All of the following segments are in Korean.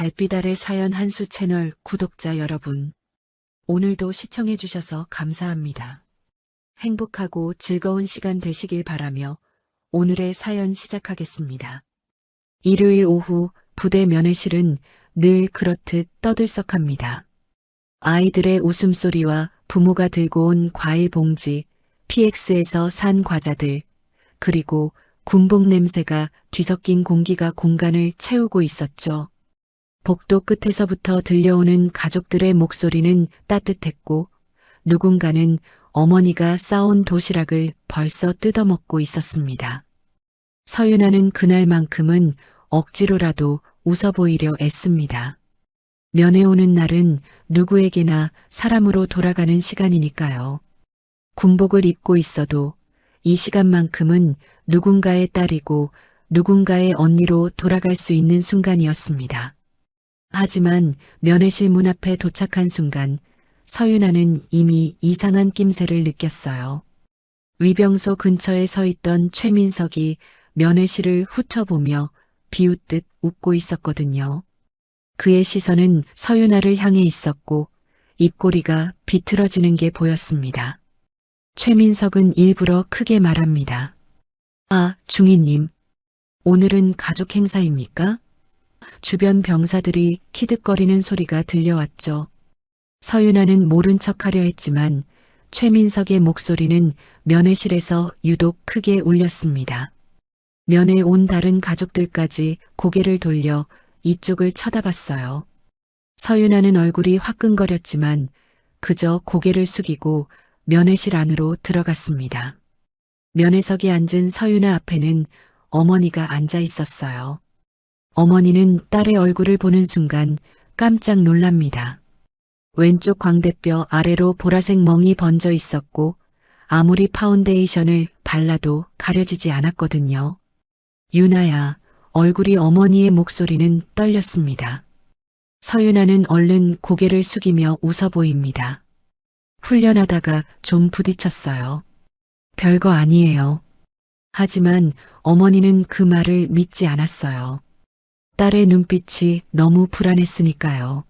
달빛 아래 사연 한수 채널 구독자 여러분, 오늘도 시청해주셔서 감사합니다. 행복하고 즐거운 시간 되시길 바라며 오늘의 사연 시작하겠습니다. 일요일 오후 부대 면회실은 늘 그렇듯 떠들썩합니다. 아이들의 웃음소리와 부모가 들고 온 과일 봉지, PX에서 산 과자들, 그리고 군복 냄새가 뒤섞인 공기가 공간을 채우고 있었죠. 복도 끝에서부터 들려오는 가족들의 목소리는 따뜻했고 누군가는 어머니가 싸온 도시락을 벌써 뜯어먹고 있었습니다. 서윤아는 그날만큼은 억지로라도 웃어 보이려 애씁니다. 면회 오는 날은 누구에게나 사람으로 돌아가는 시간이니까요. 군복을 입고 있어도 이 시간만큼은 누군가의 딸이고 누군가의 언니로 돌아갈 수 있는 순간이었습니다. 하지만 면회실 문 앞에 도착한 순간 서윤아는 이미 이상한 낌새를 느꼈어요. 위병소 근처에 서 있던 최민석이 면회실을 훑어보며 비웃듯 웃고 있었거든요. 그의 시선은 서윤아를 향해 있었고 입꼬리가 비틀어지는 게 보였습니다. 최민석은 일부러 크게 말합니다. 아, 중위님, 오늘은 가족 행사입니까? 주변 병사들이 키득거리는 소리가 들려왔죠. 서윤아는 모른 척하려 했지만 최민석의 목소리는 면회실에서 유독 크게 울렸습니다. 면회에 온 다른 가족들까지 고개를 돌려 이쪽을 쳐다봤어요. 서윤아는 얼굴이 화끈거렸지만 그저 고개를 숙이고 면회실 안으로 들어갔습니다. 면회석에 앉은 서윤아 앞에는 어머니가 앉아 있었어요. 어머니는 딸의 얼굴을 보는 순간 깜짝 놀랍니다. 왼쪽 광대뼈 아래로 보라색 멍이 번져 있었고 아무리 파운데이션을 발라도 가려지지 않았거든요. 윤아야, 얼굴이 어머니의 목소리는 떨렸습니다. 서윤아는 얼른 고개를 숙이며 웃어 보입니다. 훈련하다가 좀 부딪혔어요. 별거 아니에요. 하지만 어머니는 그 말을 믿지 않았어요. 딸의 눈빛이 너무 불안했으니까요.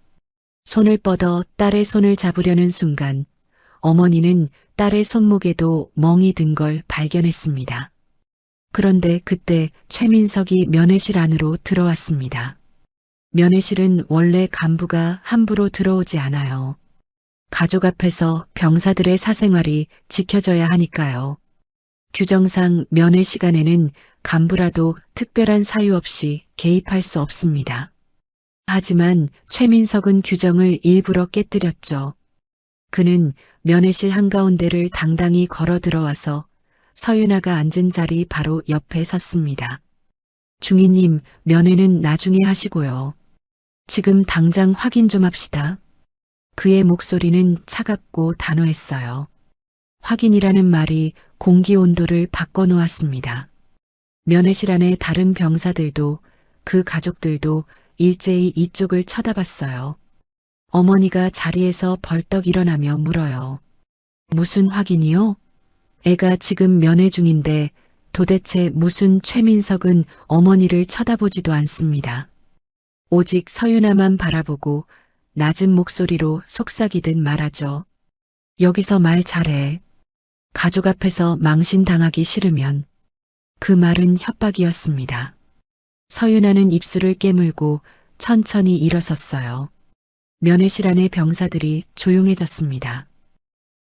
손을 뻗어 딸의 손을 잡으려는 순간 어머니는 딸의 손목에도 멍이 든 걸 발견했습니다. 그런데 그때 최민석이 면회실 안으로 들어왔습니다. 면회실은 원래 간부가 함부로 들어오지 않아요. 가족 앞에서 병사들의 사생활이 지켜져야 하니까요. 규정상 면회 시간에는 간부라도 특별한 사유 없이 개입할 수 없습니다. 하지만 최민석은 규정을 일부러 깨뜨렸죠. 그는 면회실 한가운데를 당당히 걸어 들어와서 서윤아가 앉은 자리 바로 옆에 섰습니다. 중위님, 면회는 나중에 하시고요. 지금 당장 확인 좀 합시다. 그의 목소리는 차갑고 단호했어요. 확인이라는 말이 공기 온도를 바꿔놓았습니다. 면회실 안의 다른 병사들도 그 가족들도 일제히 이쪽을 쳐다봤어요. 어머니가 자리에서 벌떡 일어나며 물어요. 무슨 확인이요? 애가 지금 면회 중인데 도대체 무슨 최민석은 어머니를 쳐다보지도 않습니다. 오직 서윤아만 바라보고 낮은 목소리로 속삭이듯 말하죠. 여기서 말 잘해. 가족 앞에서 망신당하기 싫으면. 그 말은 협박이었습니다. 서윤아는 입술을 깨물고 천천히 일어섰어요. 면회실 안의 병사들이 조용해졌습니다.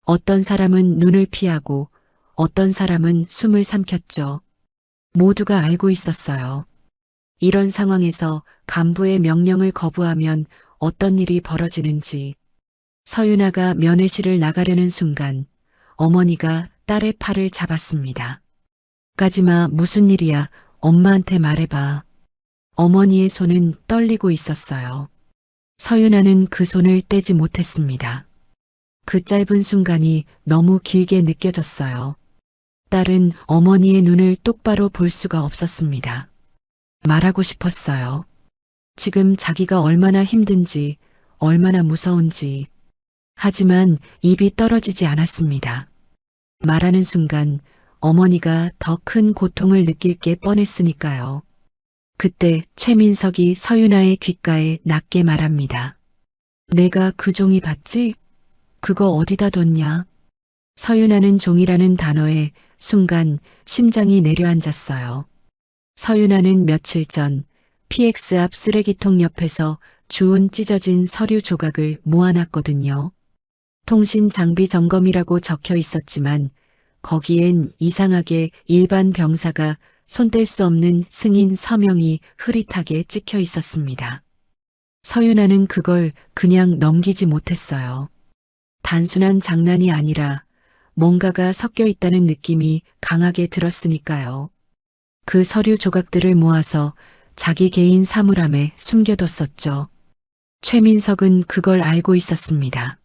어떤 사람은 눈을 피하고 어떤 사람은 숨을 삼켰죠. 모두가 알고 있었어요. 이런 상황에서 간부의 명령을 거부하면 어떤 일이 벌어지는지. 서윤아가 면회실을 나가려는 순간 어머니가 딸의 팔을 잡았습니다. 가지마, 무슨 일이야? 엄마한테 말해봐. 어머니의 손은 떨리고 있었어요. 서윤아는 그 손을 떼지 못했습니다. 그 짧은 순간이 너무 길게 느껴졌어요. 딸은 어머니의 눈을 똑바로 볼 수가 없었습니다. 말하고 싶었어요. 지금 자기가 얼마나 힘든지, 얼마나 무서운지. 하지만 입이 떨어지지 않았습니다. 말하는 순간 어머니가 더 큰 고통을 느낄 게 뻔했으니까요. 그때 최민석이 서윤아의 귓가에 낮게 말합니다. 내가 그 종이 봤지? 그거 어디다 뒀냐? 서윤아는 종이라는 단어에 순간 심장이 내려앉았어요. 서윤아는 며칠 전 PX 앞 쓰레기통 옆에서 주운 찢어진 서류 조각을 모아놨거든요. 통신 장비 점검이라고 적혀 있었지만 거기엔 이상하게 일반 병사가 손댈 수 없는 승인 서명이 흐릿하게 찍혀 있었습니다. 서윤아는 그걸 그냥 넘기지 못했어요. 단순한 장난이 아니라 뭔가가 섞여 있다는 느낌이 강하게 들었으니까요. 그 서류 조각들을 모아서 자기 개인 사물함에 숨겨뒀었죠. 최민석은 그걸 알고 있었습니다.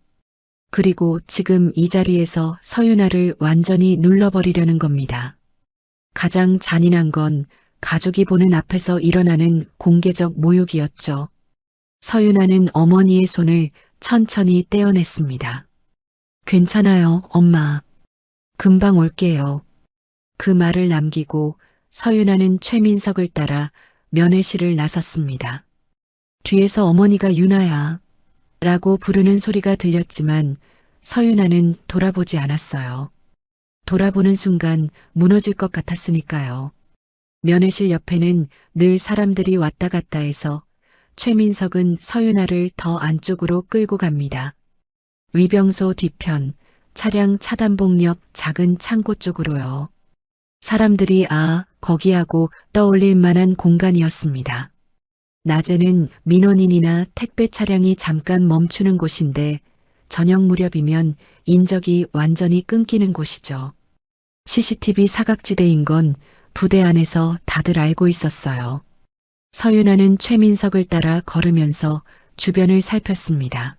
그리고 지금 이 자리에서 서윤아를 완전히 눌러버리려는 겁니다. 가장 잔인한 건 가족이 보는 앞에서 일어나는 공개적 모욕이었죠. 서윤아는 어머니의 손을 천천히 떼어냈습니다. 괜찮아요, 엄마. 금방 올게요. 그 말을 남기고 서윤아는 최민석을 따라 면회실을 나섰습니다. 뒤에서 어머니가 윤아야 라고 부르는 소리가 들렸지만 서윤아는 돌아보지 않았어요. 돌아보는 순간 무너질 것 같았으니까요. 면회실 옆에는 늘 사람들이 왔다 갔다 해서 최민석은 서윤아를 더 안쪽으로 끌고 갑니다. 위병소 뒤편, 차량 차단봉 옆 작은 창고 쪽으로요. 사람들이 거기 하고 떠올릴 만한 공간이었습니다. 낮에는 민원인이나 택배 차량이 잠깐 멈추는 곳인데 저녁 무렵이면 인적이 완전히 끊기는 곳이죠. CCTV 사각지대인 건 부대 안에서 다들 알고 있었어요. 서윤아는 최민석을 따라 걸으면서 주변을 살폈습니다.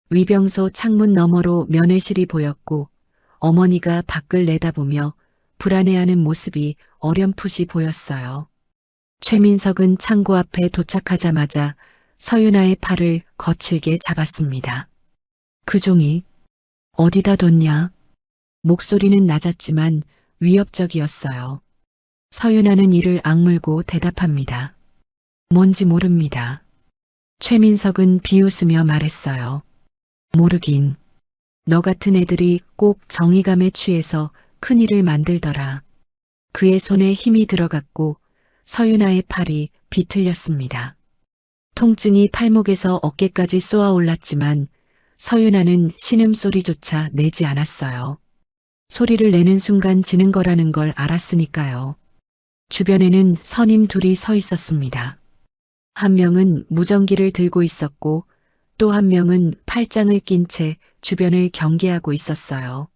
위병소 창문 너머로 면회실이 보였고 어머니가 밖을 내다보며 불안해하는 모습이 어렴풋이 보였어요. 최민석은 창고 앞에 도착하자마자 서윤아의 팔을 거칠게 잡았습니다. 그 종이 어디다 뒀냐? 목소리는 낮았지만 위협적이었어요. 서윤아는 이를 악물고 대답합니다. 뭔지 모릅니다. 최민석은 비웃으며 말했어요. 모르긴. 너 같은 애들이 꼭 정의감에 취해서 큰일을 만들더라. 그의 손에 힘이 들어갔고 서윤아의 팔이 비틀렸습니다. 통증이 팔목에서 어깨까지 쏘아 올랐지만 서윤아는 신음소리조차 내지 않았어요. 소리를 내는 순간 지는 거라는 걸 알았으니까요. 주변에는 선임 둘이 서 있었습니다. 한 명은 무전기를 들고 있었고 또 한 명은 팔짱을 낀 채 주변을 경계하고 있었어요.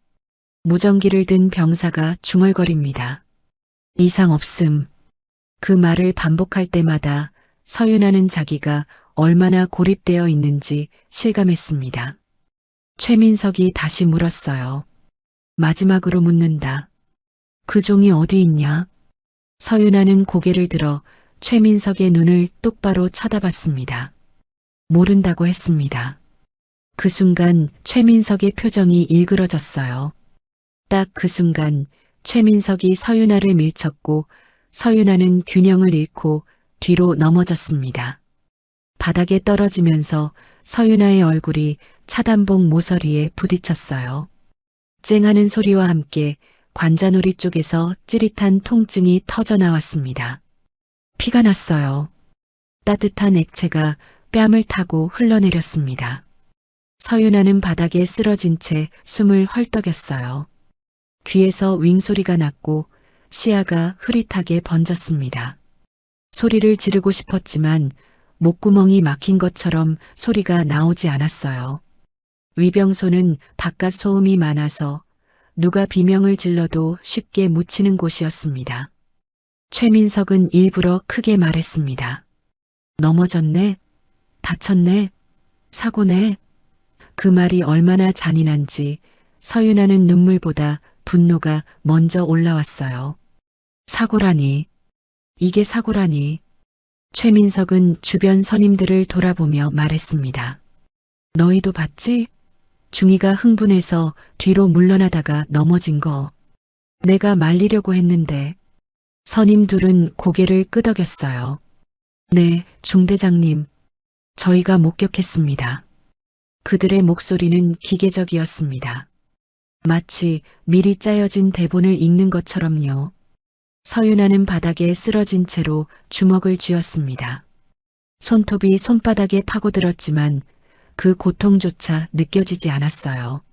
무전기를 든 병사가 중얼거립니다. 이상 없음. 그 말을 반복할 때마다 서윤아는 자기가 얼마나 고립되어 있는지 실감했습니다. 최민석이 다시 물었어요. 마지막으로 묻는다. 그 종이 어디 있냐? 서윤아는 고개를 들어 최민석의 눈을 똑바로 쳐다봤습니다. 모른다고 했습니다. 그 순간 최민석의 표정이 일그러졌어요. 딱 그 순간 최민석이 서윤아를 밀쳤고 서윤아는 균형을 잃고 뒤로 넘어졌습니다. 바닥에 떨어지면서 서윤아의 얼굴이 차단봉 모서리에 부딪혔어요. 쨍하는 소리와 함께 관자놀이 쪽에서 찌릿한 통증이 터져나왔습니다. 피가 났어요. 따뜻한 액체가 뺨을 타고 흘러내렸습니다. 서윤아는 바닥에 쓰러진 채 숨을 헐떡였어요. 귀에서 윙소리가 났고 시야가 흐릿하게 번졌습니다. 소리를 지르고 싶었지만 목구멍이 막힌 것처럼 소리가 나오지 않았어요. 위병소는 바깥 소음이 많아서 누가 비명을 질러도 쉽게 묻히는 곳이었습니다. 최민석은 일부러 크게 말했습니다. 넘어졌네? 다쳤네? 사고네? 그 말이 얼마나 잔인한지 서윤아는 눈물보다 분노가 먼저 올라왔어요. 사고라니. 이게 사고라니. 최민석은 주변 선임들을 돌아보며 말했습니다. 너희도 봤지? 중이가 흥분해서 뒤로 물러나다가 넘어진 거. 내가 말리려고 했는데. 선임 둘은 고개를 끄덕였어요. 네, 중대장님. 저희가 목격했습니다. 그들의 목소리는 기계적이었습니다. 마치 미리 짜여진 대본을 읽는 것처럼요. 서윤아는 바닥에 쓰러진 채로 주먹을 쥐었습니다. 손톱이 손바닥에 파고들었지만 그 고통조차 느껴지지 않았어요.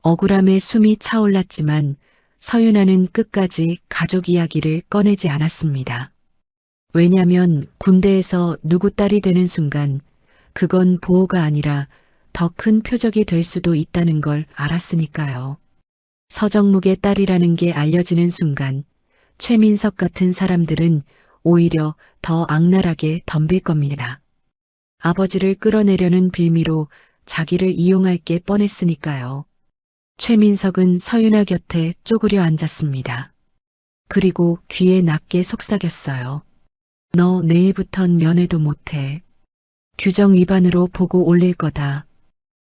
억울함에 숨이 차올랐지만 서윤아는 끝까지 가족 이야기를 꺼내지 않았습니다. 왜냐면 군대에서 누구 딸이 되는 순간 그건 보호가 아니라 더 큰 표적이 될 수도 있다는 걸 알았으니까요. 서정묵의 딸이라는 게 알려지는 순간 최민석 같은 사람들은 오히려 더 악랄하게 덤빌 겁니다. 아버지를 끌어내려는 빌미로 자기를 이용할 게 뻔했으니까요. 최민석은 서윤아 곁에 쪼그려 앉았습니다. 그리고 귀에 낮게 속삭였어요. 너 내일부턴 면회도 못해. 규정 위반으로 보고 올릴 거다.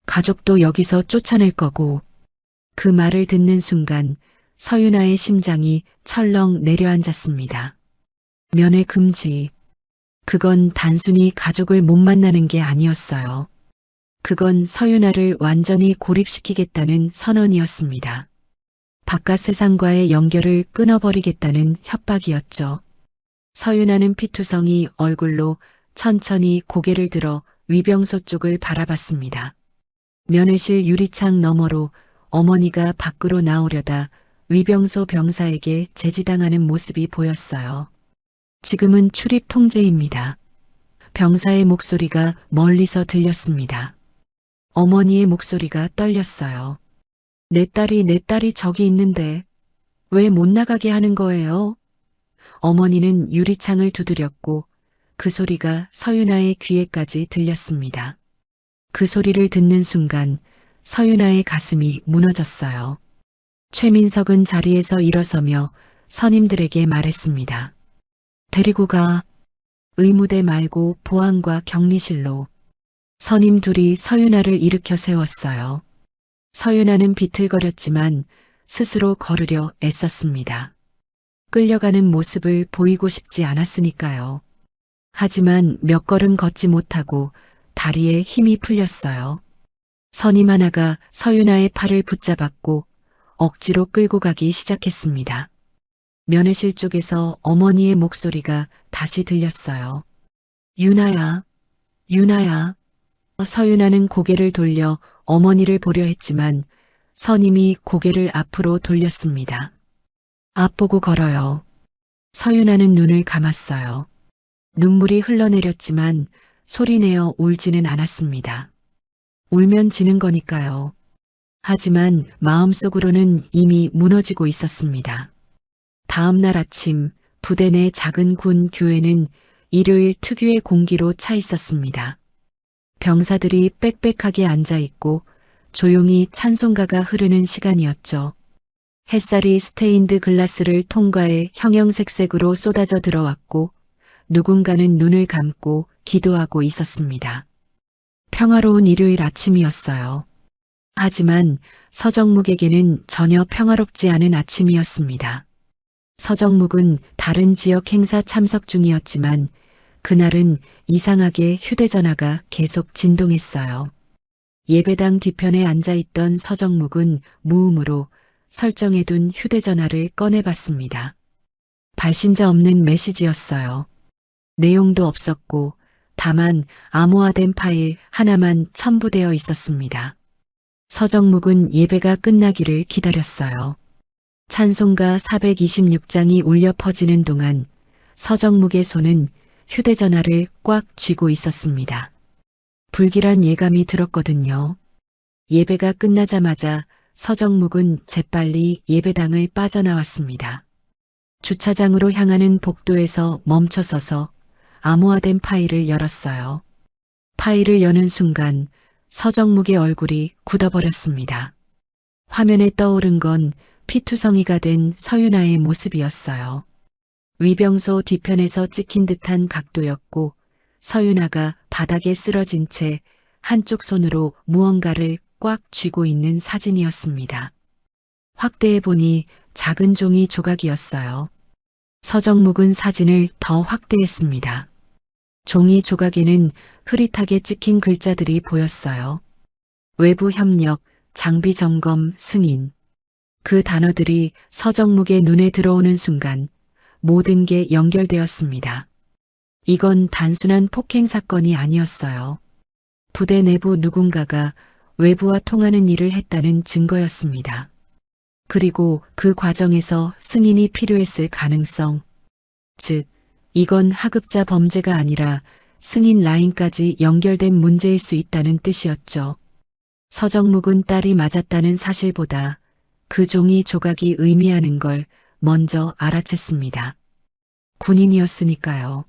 가족도 여기서 쫓아낼 거고. 그 말을 듣는 순간 서윤아의 심장이 철렁 내려앉았습니다. 면회 금지. 그건 단순히 가족을 못 만나는 게 아니었어요. 그건 서윤아를 완전히 고립시키겠다는 선언이었습니다. 바깥 세상과의 연결을 끊어버리겠다는 협박이었죠. 서윤아는 피투성이 얼굴로 천천히 고개를 들어 위병소 쪽을 바라봤습니다. 면회실 유리창 너머로 어머니가 밖으로 나오려다 위병소 병사에게 제지당하는 모습이 보였어요. 지금은 출입 통제입니다. 병사의 목소리가 멀리서 들렸습니다. 어머니의 목소리가 떨렸어요. 내 딸이 저기 있는데 왜 못 나가게 하는 거예요? 어머니는 유리창을 두드렸고 그 소리가 서윤아의 귀에까지 들렸습니다. 그 소리를 듣는 순간 서윤아의 가슴이 무너졌어요. 최민석은 자리에서 일어서며 선임들에게 말했습니다. 데리고 가. 의무대 말고 보안과 격리실로. 선임 둘이 서윤아를 일으켜 세웠어요. 서윤아는 비틀거렸지만 스스로 걸으려 애썼습니다. 끌려가는 모습을 보이고 싶지 않았으니까요. 하지만 몇 걸음 걷지 못하고 다리에 힘이 풀렸어요. 선임 하나가 서윤아의 팔을 붙잡았고 억지로 끌고 가기 시작했습니다. 면회실 쪽에서 어머니의 목소리가 다시 들렸어요. 윤아야, 윤아야. 서윤아는 고개를 돌려 어머니를 보려 했지만 선임이 고개를 앞으로 돌렸습니다. 앞보고 걸어요. 서윤아는 눈을 감았어요. 눈물이 흘러내렸지만 소리내어 울지는 않았습니다. 울면 지는 거니까요. 하지만 마음속으로는 이미 무너지고 있었습니다. 다음 날 아침 부대 내 작은 군 교회는 일요일 특유의 공기로 차 있었습니다. 병사들이 빽빽하게 앉아 있고 조용히 찬송가가 흐르는 시간이었죠. 햇살이 스테인드 글라스를 통과해 형형색색으로 쏟아져 들어왔고 누군가는 눈을 감고 기도하고 있었습니다. 평화로운 일요일 아침이었어요. 하지만 서정묵에게는 전혀 평화롭지 않은 아침이었습니다. 서정묵은 다른 지역 행사 참석 중이었지만 그날은 이상하게 휴대전화가 계속 진동했어요. 예배당 뒤편에 앉아있던 서정묵은 무음으로 설정해둔 휴대전화를 꺼내봤습니다. 발신자 없는 메시지였어요. 내용도 없었고 다만 암호화된 파일 하나만 첨부되어 있었습니다. 서정묵은 예배가 끝나기를 기다렸어요. 찬송가 426장이 울려 퍼지는 동안 서정묵의 손은 휴대전화를 꽉 쥐고 있었습니다. 불길한 예감이 들었거든요. 예배가 끝나자마자 서정묵은 재빨리 예배당을 빠져나왔습니다. 주차장으로 향하는 복도에서 멈춰서서 암호화된 파일을 열었어요. 파일을 여는 순간 서정묵의 얼굴이 굳어버렸습니다. 화면에 떠오른 건 피투성이가 된 서윤아의 모습이었어요. 위병소 뒤편에서 찍힌 듯한 각도였고 서윤아가 바닥에 쓰러진 채 한쪽 손으로 무언가를 꽉 쥐고 있는 사진이었습니다. 확대해 보니 작은 종이 조각이었어요. 서정묵은 사진을 더 확대했습니다. 종이 조각에는 흐릿하게 찍힌 글자들이 보였어요. 외부 협력, 장비 점검, 승인. 그 단어들이 서정묵의 눈에 들어오는 순간 모든 게 연결되었습니다. 이건 단순한 폭행 사건이 아니었어요. 부대 내부 누군가가 외부와 통하는 일을 했다는 증거였습니다. 그리고 그 과정에서 승인이 필요했을 가능성. 즉, 이건 하급자 범죄가 아니라 승인 라인까지 연결된 문제일 수 있다는 뜻이었죠. 서정묵은 딸이 맞았다는 사실보다 그 종이 조각이 의미하는 걸 먼저 알아챘습니다. 군인이었으니까요.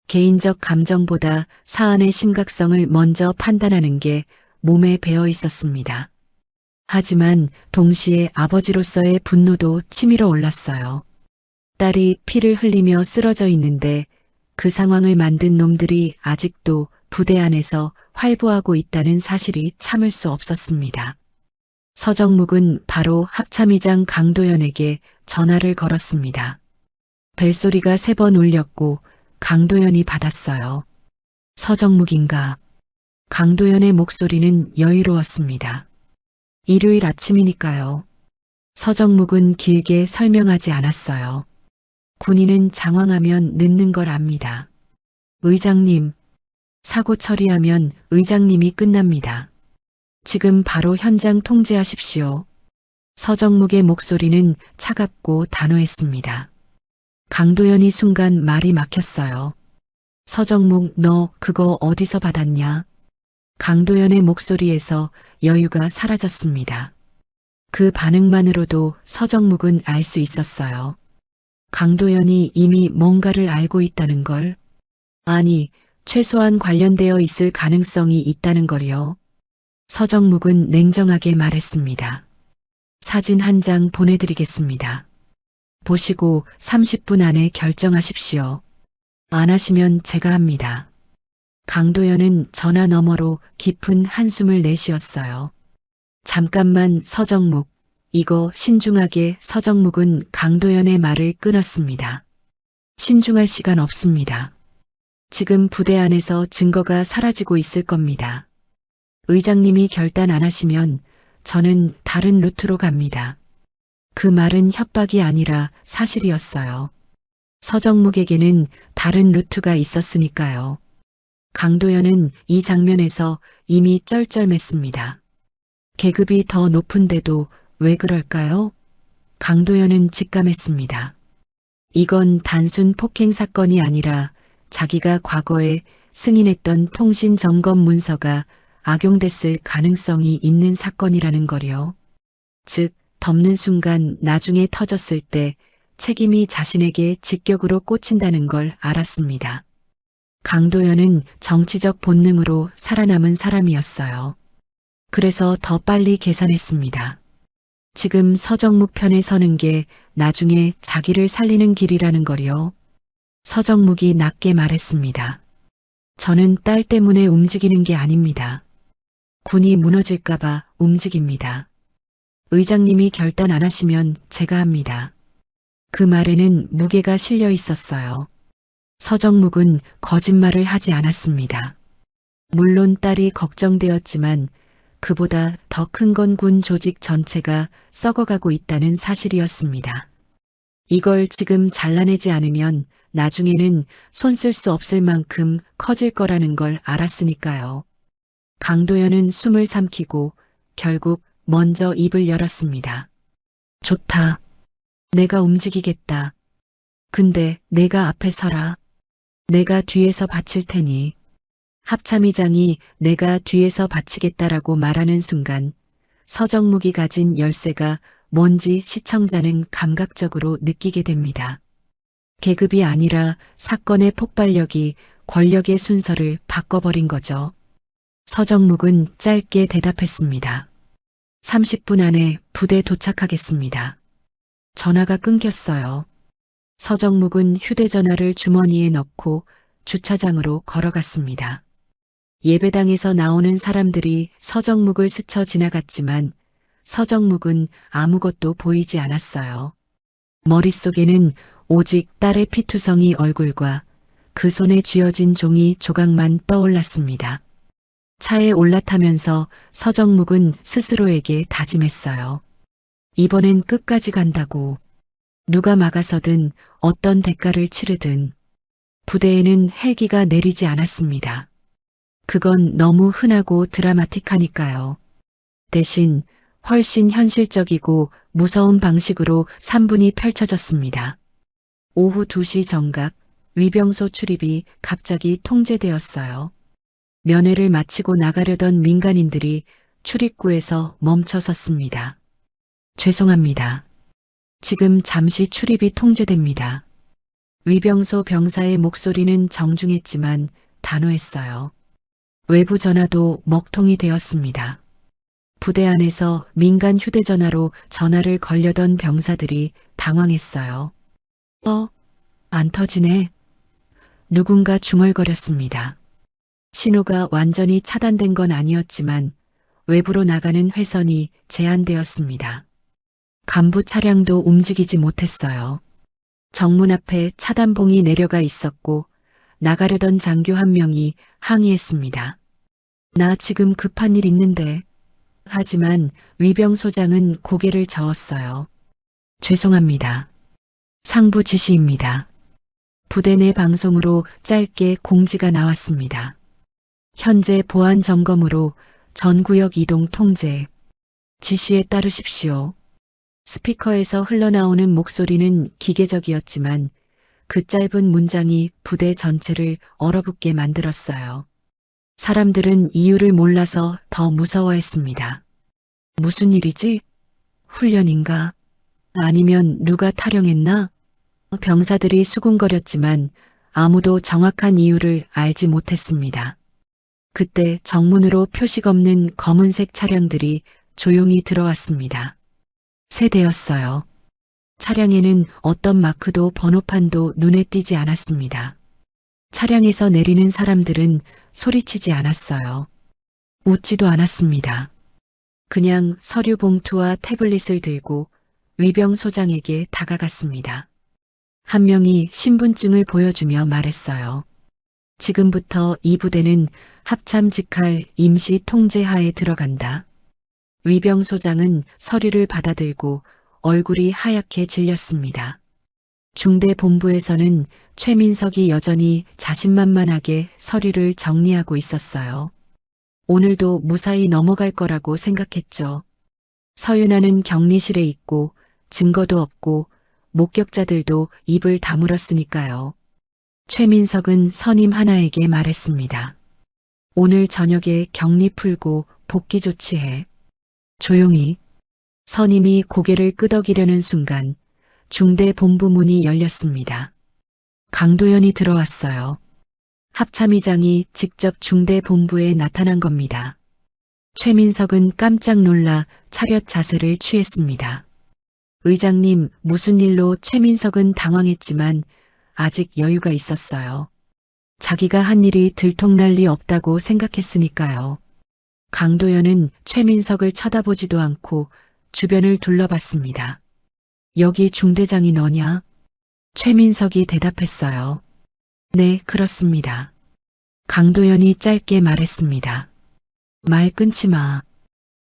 개인적 감정보다 사안의 심각성을 먼저 판단하는 게 몸에 배어 있었습니다. 하지만 동시에 아버지로서의 분노도 치밀어 올랐어요. 딸이 피를 흘리며 쓰러져 있는데 그 상황을 만든 놈들이 아직도 부대 안에서 활보하고 있다는 사실이 참을 수 없었습니다. 서정묵은 바로 합참의장 강도연에게 전화를 걸었습니다. 벨소리가 3번 울렸고 강도연이 받았어요. 서정묵인가? 강도연의 목소리는 여유로웠습니다. 일요일 아침이니까요. 서정묵은 길게 설명하지 않았어요. 군인은 장황하면 늦는 걸 압니다. 의장님, 사고 처리하면 의장님이 끝납니다. 지금 바로 현장 통제하십시오. 서정묵의 목소리는 차갑고 단호했습니다. 강도연이 순간 말이 막혔어요. 서정묵, 너 그거 어디서 받았냐? 강도연의 목소리에서 여유가 사라졌습니다. 그 반응만으로도 서정묵은 알 수 있었어요. 강도연이 이미 뭔가를 알고 있다는 걸. 아니, 최소한 관련되어 있을 가능성이 있다는 걸요. 서정묵은 냉정하게 말했습니다. 사진 한 장 보내드리겠습니다. 보시고 30분 안에 결정하십시오. 안 하시면 제가 합니다. 강도연은 전화 너머로 깊은 한숨을 내쉬었어요. 잠깐만 서정묵. 이거 신중하게. 서정묵은 강도연의 말을 끊었습니다. 신중할 시간 없습니다. 지금 부대 안에서 증거가 사라지고 있을 겁니다. 의장님이 결단 안 하시면 저는 다른 루트로 갑니다. 그 말은 협박이 아니라 사실이었어요. 서정묵에게는 다른 루트가 있었으니까요. 강도연은 이 장면에서 이미 쩔쩔맸습니다. 계급이 더 높은데도 왜 그럴까요? 강도연은 직감했습니다. 이건 단순 폭행 사건이 아니라 자기가 과거에 승인했던 통신 점검 문서가 악용됐을 가능성이 있는 사건이라는 거요. 즉, 덮는 순간 나중에 터졌을 때 책임이 자신에게 직격으로 꽂힌다는 걸 알았습니다. 강도연은 정치적 본능으로 살아남은 사람이었어요. 그래서 더 빨리 계산했습니다. 지금 서정묵 편에 서는 게 나중에 자기를 살리는 길이라는 거요. 서정묵이 낮게 말했습니다. 저는 딸 때문에 움직이는 게 아닙니다. 군이 무너질까봐 움직입니다. 의장님이 결단 안 하시면 제가 합니다. 그 말에는 무게가 실려 있었어요. 서정묵은 거짓말을 하지 않았습니다. 물론 딸이 걱정되었지만 그보다 더 큰 건 군 조직 전체가 썩어가고 있다는 사실이었습니다. 이걸 지금 잘라내지 않으면 나중에는 손 쓸 수 없을 만큼 커질 거라는 걸 알았으니까요. 강도연은 숨을 삼키고 결국 먼저 입을 열었습니다. 좋다. 내가 움직이겠다. 근데 내가 앞에 서라. 내가 뒤에서 받칠 테니. 합참의장이 내가 뒤에서 바치겠다라고 말하는 순간 서정묵이 가진 열쇠가 뭔지 시청자는 감각적으로 느끼게 됩니다. 계급이 아니라 사건의 폭발력이 권력의 순서를 바꿔버린 거죠. 서정묵은 짧게 대답했습니다. 30분 안에 부대 도착하겠습니다. 전화가 끊겼어요. 서정묵은 휴대전화를 주머니에 넣고 주차장으로 걸어갔습니다. 예배당에서 나오는 사람들이 서정묵을 스쳐 지나갔지만 서정묵은 아무것도 보이지 않았어요. 머릿속에는 오직 딸의 피투성이 얼굴과 그 손에 쥐어진 종이 조각만 떠올랐습니다. 차에 올라타면서 서정묵은 스스로에게 다짐했어요. 이번엔 끝까지 간다고. 누가 막아서든 어떤 대가를 치르든. 부대에는 헬기가 내리지 않았습니다. 그건 너무 흔하고 드라마틱하니까요. 대신 훨씬 현실적이고 무서운 방식으로 3분이 펼쳐졌습니다. 오후 2시 정각 위병소 출입이 갑자기 통제되었어요. 면회를 마치고 나가려던 민간인들이 출입구에서 멈춰 섰습니다. 죄송합니다. 지금 잠시 출입이 통제됩니다. 위병소 병사의 목소리는 정중했지만 단호했어요. 외부 전화도 먹통이 되었습니다. 부대 안에서 민간 휴대전화로 전화를 걸려던 병사들이 당황했어요. 안 터지네. 누군가 중얼거렸습니다. 신호가 완전히 차단된 건 아니었지만 외부로 나가는 회선이 제한되었습니다. 간부 차량도 움직이지 못했어요. 정문 앞에 차단봉이 내려가 있었고 나가려던 장교 한 명이 항의했습니다. 나 지금 급한 일 있는데. 하지만 위병소장은 고개를 저었어요. 죄송합니다. 상부 지시입니다. 부대 내 방송으로 짧게 공지가 나왔습니다. 현재 보안 점검으로 전 구역 이동 통제. 지시에 따르십시오. 스피커에서 흘러나오는 목소리는 기계적이었지만 그 짧은 문장이 부대 전체를 얼어붙게 만들었어요. 사람들은 이유를 몰라서 더 무서워했습니다. 무슨 일이지? 훈련인가? 아니면 누가 타령했나? 병사들이 수군거렸지만 아무도 정확한 이유를 알지 못했습니다. 그때 정문으로 표식 없는 검은색 차량들이 조용히 들어왔습니다. 세 대였어요. 차량에는 어떤 마크도 번호판도 눈에 띄지 않았습니다. 차량에서 내리는 사람들은 소리치지 않았어요. 웃지도 않았습니다. 그냥 서류 봉투와 태블릿을 들고 위병소장에게 다가갔습니다. 한 명이 신분증을 보여주며 말했어요. 지금부터 이 부대는 합참 직할 임시 통제하에 들어간다. 위병소장은 서류를 받아들고 얼굴이 하얗게 질렸습니다. 중대 본부에서는 최민석이 여전히 자신만만하게 서류를 정리하고 있었어요. 오늘도 무사히 넘어갈 거라고 생각했죠. 서윤아는 격리실에 있고 증거도 없고 목격자들도 입을 다물었으니까요. 최민석은 선임 하나에게 말했습니다. 오늘 저녁에 격리 풀고 복귀 조치해. 조용히. 선임이 고개를 끄덕이려는 순간 중대 본부 문이 열렸습니다. 강도연이 들어왔어요. 합참의장이 직접 중대 본부에 나타난 겁니다. 최민석은 깜짝 놀라 차렷 자세를 취했습니다. 의장님, 무슨 일로? 최민석은 당황했지만 아직 여유가 있었어요. 자기가 한 일이 들통날 리 없다고 생각했으니까요. 강도연은 최민석을 쳐다보지도 않고 주변을 둘러봤습니다. 여기 중대장이 너냐? 최민석이 대답했어요. 네, 그렇습니다. 강도연이 짧게 말했습니다. 말 끊지 마.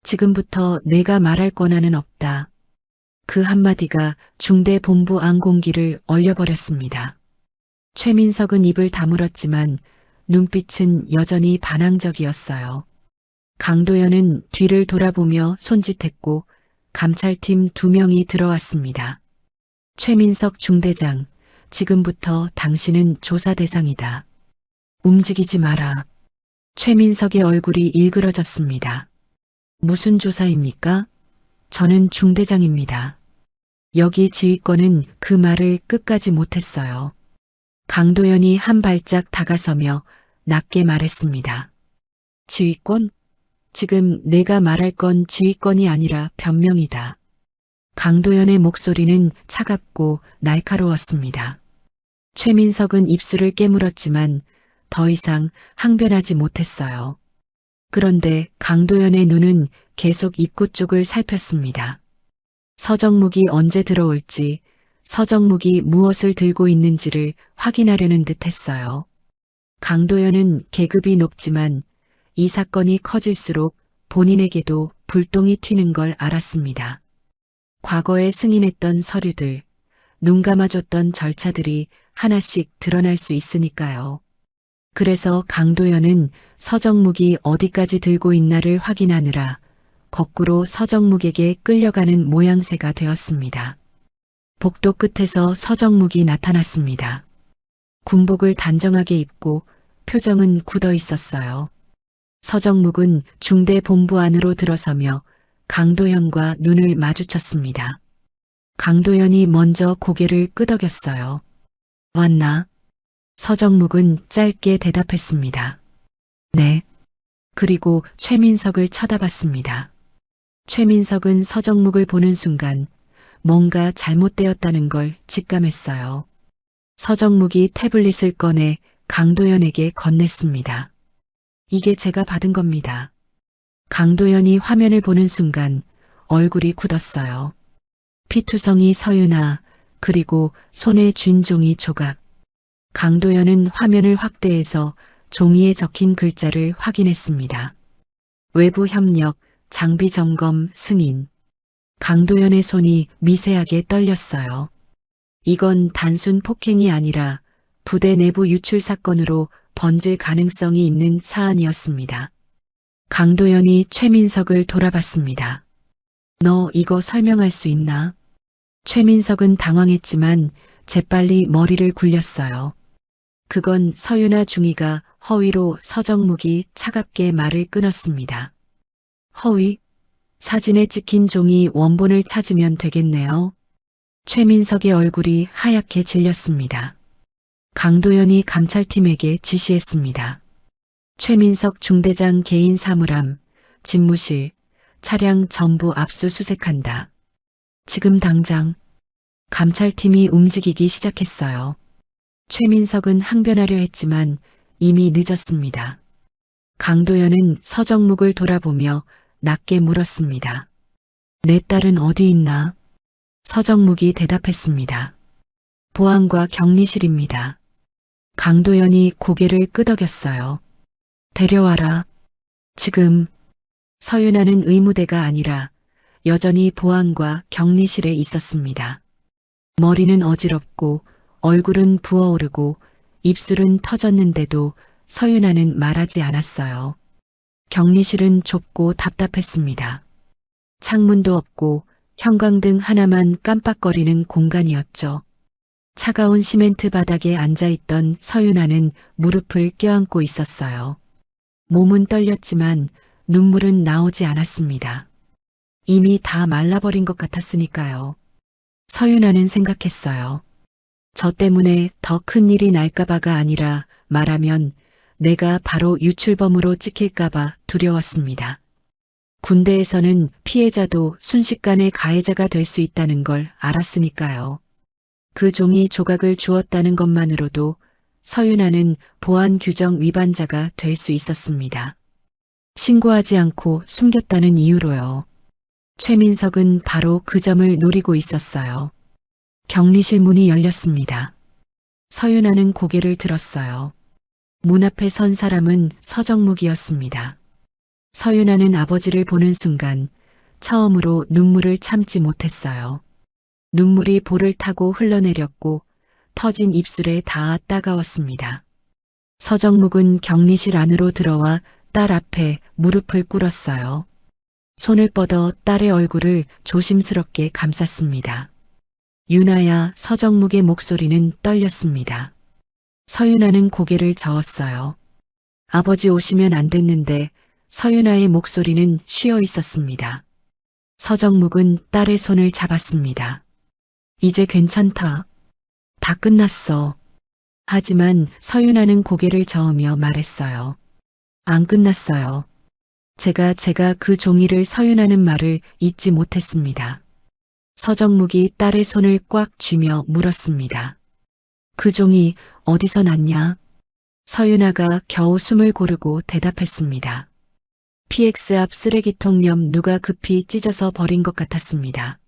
지금부터 내가 말할 권한은 없다. 그 한마디가 중대 본부 안 공기를 얼려버렸습니다. 최민석은 입을 다물었지만 눈빛은 여전히 반항적이었어요. 강도연은 뒤를 돌아보며 손짓했고 감찰팀 2명이 들어왔습니다. 최민석 중대장, 지금부터 당신은 조사 대상이다. 움직이지 마라. 최민석의 얼굴이 일그러졌습니다. 무슨 조사입니까? 저는 중대장입니다. 여기 지휘권은 그 말을 끝까지 못했어요. 강도연이 한 발짝 다가서며 낮게 말했습니다. 지휘권? 지금 내가 말할 건 지휘권이 아니라 변명이다. 강도연의 목소리는 차갑고 날카로웠습니다. 최민석은 입술을 깨물었지만 더 이상 항변하지 못했어요. 그런데 강도연의 눈은 계속 입구 쪽을 살폈습니다. 서정묵이 언제 들어올지, 서정묵이 무엇을 들고 있는지를 확인하려는 듯 했어요. 강도연은 계급이 높지만 이 사건이 커질수록 본인에게도 불똥이 튀는 걸 알았습니다. 과거에 승인했던 서류들, 눈 감아줬던 절차들이 하나씩 드러날 수 있으니까요. 그래서 강도연은 서정묵이 어디까지 들고 있나를 확인하느라 거꾸로 서정묵에게 끌려가는 모양새가 되었습니다. 복도 끝에서 서정묵이 나타났습니다. 군복을 단정하게 입고 표정은 굳어 있었어요. 서정묵은 중대본부 안으로 들어서며 강도연과 눈을 마주쳤습니다. 강도연이 먼저 고개를 끄덕였어요. 왔나? 서정묵은 짧게 대답했습니다. 네. 그리고 최민석을 쳐다봤습니다. 최민석은 서정묵을 보는 순간 뭔가 잘못되었다는 걸 직감했어요. 서정묵이 태블릿을 꺼내 강도연에게 건넸습니다. 이게 제가 받은 겁니다. 강도연이 화면을 보는 순간 얼굴이 굳었어요. 피투성이 서윤아, 그리고 손에 쥔 종이 조각. 강도연은 화면을 확대해서 종이에 적힌 글자를 확인했습니다. 외부 협력, 장비 점검, 승인. 강도연의 손이 미세하게 떨렸어요. 이건 단순 폭행이 아니라 부대 내부 유출 사건으로 번질 가능성이 있는 사안이었습니다. 강도연이 최민석을 돌아봤습니다. 너 이거 설명할 수 있나? 최민석은 당황했지만 재빨리 머리를 굴렸어요. 그건 서윤아 중위가 허위로 서정묵이 차갑게 말을 끊었습니다. 허위? 사진에 찍힌 종이 원본을 찾으면 되겠네요. 최민석의 얼굴이 하얗게 질렸습니다. 강도연이 감찰팀에게 지시했습니다. 최민석 중대장 개인 사물함, 집무실, 차량 전부 압수수색한다. 지금 당장. 감찰팀이 움직이기 시작했어요. 최민석은 항변하려 했지만 이미 늦었습니다. 강도연은 서정묵을 돌아보며 낮게 물었습니다. 내 딸은 어디 있나? 서정묵이 대답했습니다. 보안과 격리실입니다. 강도연이 고개를 끄덕였어요. 데려와라. 지금. 서윤아는 의무대가 아니라 여전히 보안과 격리실에 있었습니다. 머리는 어지럽고 얼굴은 부어오르고 입술은 터졌는데도 서윤아는 말하지 않았어요. 격리실은 좁고 답답했습니다. 창문도 없고 형광등 하나만 깜빡거리는 공간이었죠. 차가운 시멘트 바닥에 앉아있던 서윤아는 무릎을 껴안고 있었어요. 몸은 떨렸지만 눈물은 나오지 않았습니다. 이미 다 말라버린 것 같았으니까요. 서윤아는 생각했어요. 저 때문에 더 큰 일이 날까봐가 아니라 말하면 내가 바로 유출범으로 찍힐까봐 두려웠습니다. 군대에서는 피해자도 순식간에 가해자가 될 수 있다는 걸 알았으니까요. 그 종이 조각을 주었다는 것만으로도 서윤아는 보안 규정 위반자가 될 수 있었습니다. 신고하지 않고 숨겼다는 이유로요. 최민석은 바로 그 점을 노리고 있었어요. 격리실 문이 열렸습니다. 서윤아는 고개를 들었어요. 문 앞에 선 사람은 서정묵이었습니다. 서윤아는 아버지를 보는 순간 처음으로 눈물을 참지 못했어요. 눈물이 볼을 타고 흘러내렸고 터진 입술에 닿아 따가웠습니다. 서정묵은 격리실 안으로 들어와 딸 앞에 무릎을 꿇었어요. 손을 뻗어 딸의 얼굴을 조심스럽게 감쌌습니다. 윤아야. 서정묵의 목소리는 떨렸습니다. 서윤아는 고개를 저었어요. 아버지 오시면 안 됐는데 서윤아의 목소리는 쉬어 있었습니다. 서정묵은 딸의 손을 잡았습니다. 이제 괜찮다. 다 끝났어. 하지만 서윤아는 고개를 저으며 말했어요. 안 끝났어요. 제가 그 종이를 서윤아는 말을 잊지 못했습니다. 서정묵이 딸의 손을 꽉 쥐며 물었습니다. 그 종이 어디서 났냐? 서윤아가 겨우 숨을 고르고 대답했습니다. PX 앞 쓰레기통 옆 누가 급히 찢어서 버린 것 같았습니다.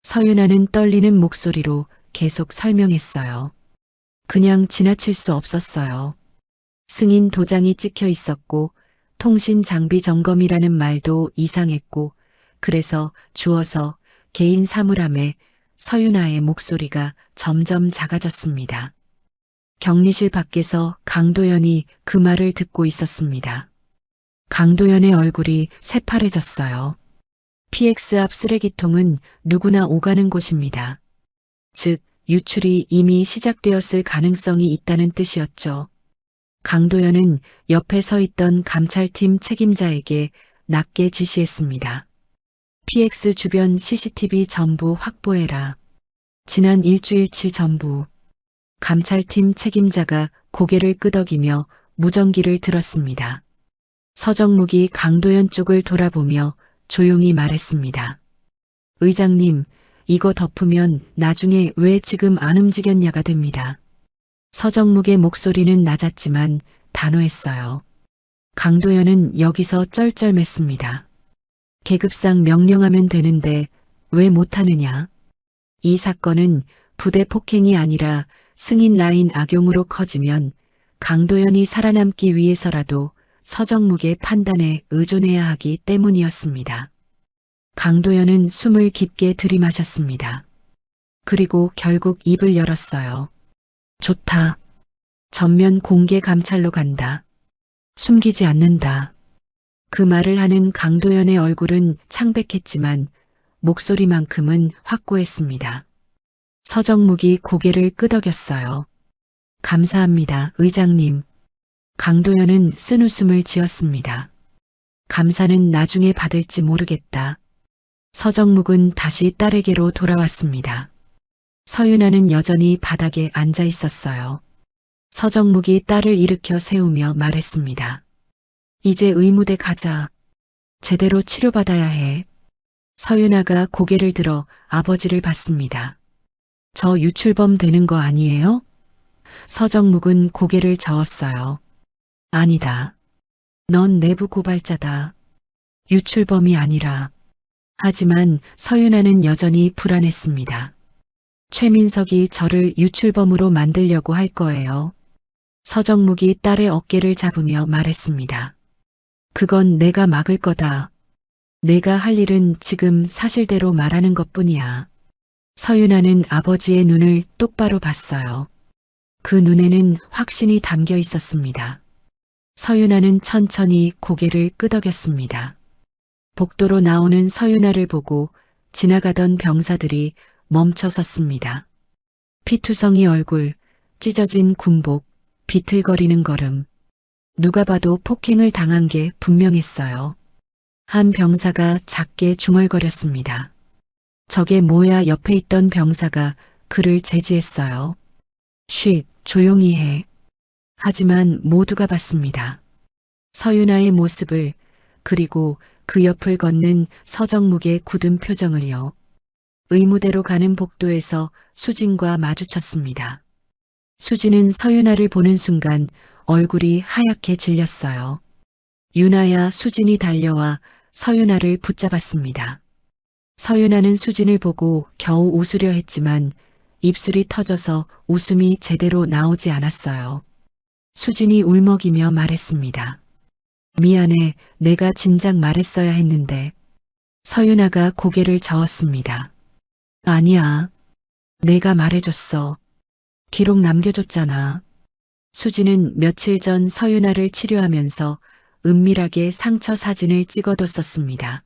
서윤아는 떨리는 목소리로 계속 설명했어요. 그냥 지나칠 수 없었어요. 승인 도장이 찍혀 있었고 통신 장비 점검이라는 말도 이상했고 그래서 주어서 개인 사물함에 서윤아의 목소리가 점점 작아졌습니다. 격리실 밖에서 강도연이 그 말을 듣고 있었습니다. 강도연의 얼굴이 새파래졌어요. PX 앞 쓰레기통은 누구나 오가는 곳입니다. 즉, 유출이 이미 시작되었을 가능성이 있다는 뜻이었죠. 강도연은 옆에 서 있던 감찰팀 책임자에게 낮게 지시했습니다. PX 주변 CCTV 전부 확보해라. 지난 일주일치 전부. 감찰팀 책임자가 고개를 끄덕이며 무전기를 들었습니다. 서정묵이 강도연 쪽을 돌아보며 조용히 말했습니다. 의장님, 이거 덮으면 나중에 왜 지금 안 움직였냐가 됩니다. 서정묵의 목소리는 낮았지만 단호했어요. 강도연은 여기서 쩔쩔맸습니다. 계급상 명령하면 되는데 왜 못하느냐? 이 사건은 부대 폭행이 아니라 승인 라인 악용으로 커지면 강도연이 살아남기 위해서라도 서정묵의 판단에 의존해야 하기 때문이었습니다. 강도연은 숨을 깊게 들이마셨습니다. 그리고 결국 입을 열었어요. 좋다. 전면 공개 감찰로 간다. 숨기지 않는다. 그 말을 하는 강도연의 얼굴은 창백했지만 목소리만큼은 확고했습니다. 서정묵이 고개를 끄덕였어요. 감사합니다, 의장님. 강도연은 쓴웃음을 지었습니다. 감사는 나중에 받을지 모르겠다. 서정묵은 다시 딸에게로 돌아왔습니다. 서윤아는 여전히 바닥에 앉아 있었어요. 서정묵이 딸을 일으켜 세우며 말했습니다. 이제 의무대 가자. 제대로 치료받아야 해. 서윤아가 고개를 들어 아버지를 봤습니다. 저 유출범 되는 거 아니에요? 서정묵은 고개를 저었어요. 아니다. 넌 내부 고발자다. 유출범이 아니라. 하지만 서윤아는 여전히 불안했습니다. 최민석이 저를 유출범으로 만들려고 할 거예요. 서정묵이 딸의 어깨를 잡으며 말했습니다. 그건 내가 막을 거다. 내가 할 일은 지금 사실대로 말하는 것뿐이야. 서윤아는 아버지의 눈을 똑바로 봤어요. 그 눈에는 확신이 담겨 있었습니다. 서윤아는 천천히 고개를 끄덕였습니다. 복도로 나오는 서윤아를 보고 지나가던 병사들이 멈춰 섰습니다. 피투성이 얼굴, 찢어진 군복, 비틀거리는 걸음. 누가 봐도 폭행을 당한 게 분명했어요. 한 병사가 작게 중얼거렸습니다. 저게 뭐야? 옆에 있던 병사가 그를 제지했어요. 쉿, 조용히 해. 하지만 모두가 봤습니다. 서윤아의 모습을, 그리고 그 옆을 걷는 서정묵의 굳은 표정을요. 의무대로 가는 복도에서 수진과 마주쳤습니다. 수진은 서윤아를 보는 순간 얼굴이 하얗게 질렸어요. 윤아야. 수진이 달려와 서윤아를 붙잡았습니다. 서윤아는 수진을 보고 겨우 웃으려 했지만 입술이 터져서 웃음이 제대로 나오지 않았어요. 수진이 울먹이며 말했습니다. 미안해, 내가 진작 말했어야 했는데. 서윤아가 고개를 저었습니다. 아니야. 내가 말해줬어. 기록 남겨줬잖아. 수진은 며칠 전 서윤아를 치료하면서 은밀하게 상처 사진을 찍어뒀었습니다.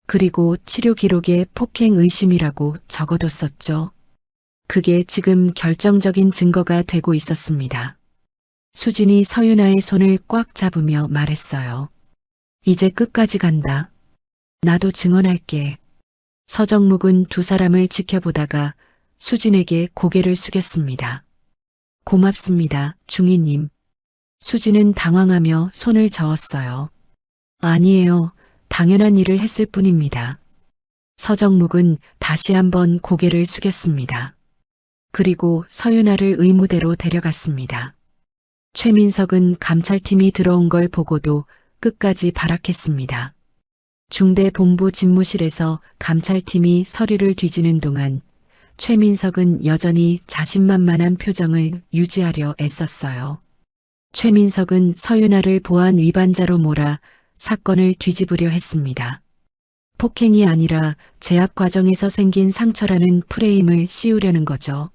그리고 치료 기록에 폭행 의심이라고 적어뒀었죠. 그게 지금 결정적인 증거가 되고 있었습니다. 수진이 서윤아의 손을 꽉 잡으며 말했어요. 이제 끝까지 간다. 나도 증언할게. 서정묵은 두 사람을 지켜보다가 수진에게 고개를 숙였습니다. 고맙습니다, 중위님. 수진은 당황하며 손을 저었어요. 아니에요. 당연한 일을 했을 뿐입니다. 서정묵은 다시 한번 고개를 숙였습니다. 그리고 서윤아를 의무대로 데려갔습니다. 최민석은 감찰팀이 들어온 걸 보고도 끝까지 발악했습니다. 중대본부 집무실에서 감찰팀이 서류를 뒤지는 동안 최민석은 여전히 자신만만한 표정을 유지하려 애썼어요. 최민석은 서윤아를 보안 위반자로 몰아 사건을 뒤집으려 했습니다. 폭행이 아니라 제압 과정에서 생긴 상처라는 프레임을 씌우려는 거죠.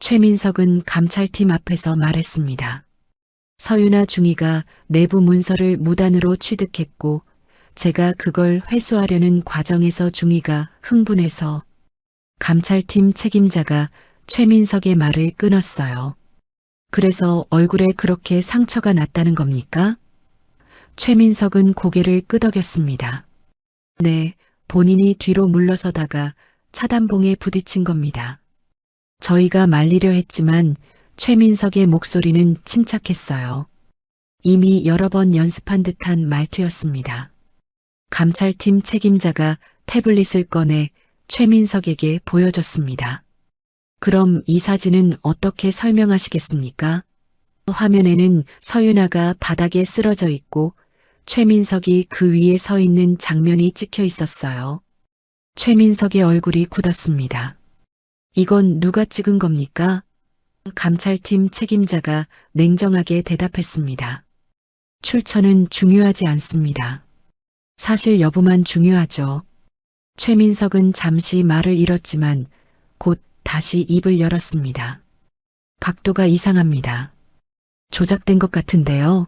최민석은 감찰팀 앞에서 말했습니다. 서윤아 중위가 내부 문서를 무단으로 취득했고 제가 그걸 회수하려는 과정에서 중위가 흥분해서 감찰팀 책임자가 최민석의 말을 끊었어요. 그래서 얼굴에 그렇게 상처가 났다는 겁니까? 최민석은 고개를 끄덕였습니다. 네, 본인이 뒤로 물러서다가 차단봉에 부딪힌 겁니다. 저희가 말리려 했지만 최민석의 목소리는 침착했어요. 이미 여러 번 연습한 듯한 말투였습니다. 감찰팀 책임자가 태블릿을 꺼내 최민석에게 보여줬습니다. 그럼 이 사진은 어떻게 설명하시겠습니까? 화면에는 서윤아가 바닥에 쓰러져 있고 최민석이 그 위에 서 있는 장면이 찍혀 있었어요. 최민석의 얼굴이 굳었습니다. 이건 누가 찍은 겁니까? 감찰팀 책임자가 냉정하게 대답했습니다. 출처는 중요하지 않습니다. 사실 여부만 중요하죠. 최민석은 잠시 말을 잃었지만 곧 다시 입을 열었습니다. 각도가 이상합니다. 조작된 것 같은데요.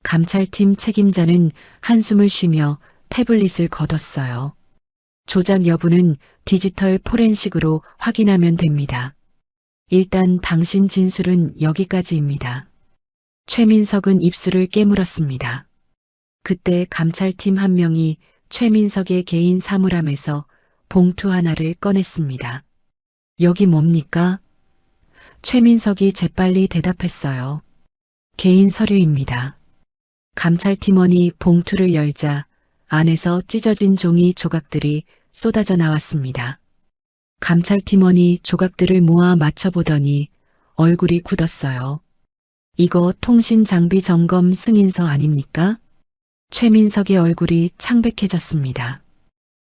감찰팀 책임자는 한숨을 쉬며 태블릿을 걷었어요. 조작 여부는 디지털 포렌식으로 확인하면 됩니다. 일단 당신 진술은 여기까지입니다. 최민석은 입술을 깨물었습니다. 그때 감찰팀 한 명이 최민석의 개인 사물함에서 봉투 하나를 꺼냈습니다. 여기 뭡니까? 최민석이 재빨리 대답했어요. 개인 서류입니다. 감찰팀원이 봉투를 열자 안에서 찢어진 종이 조각들이 쏟아져 나왔습니다. 감찰팀원이 조각들을 모아 맞춰보더니 얼굴이 굳었어요. 이거 통신장비 점검 승인서 아닙니까? 최민석의 얼굴이 창백해졌습니다.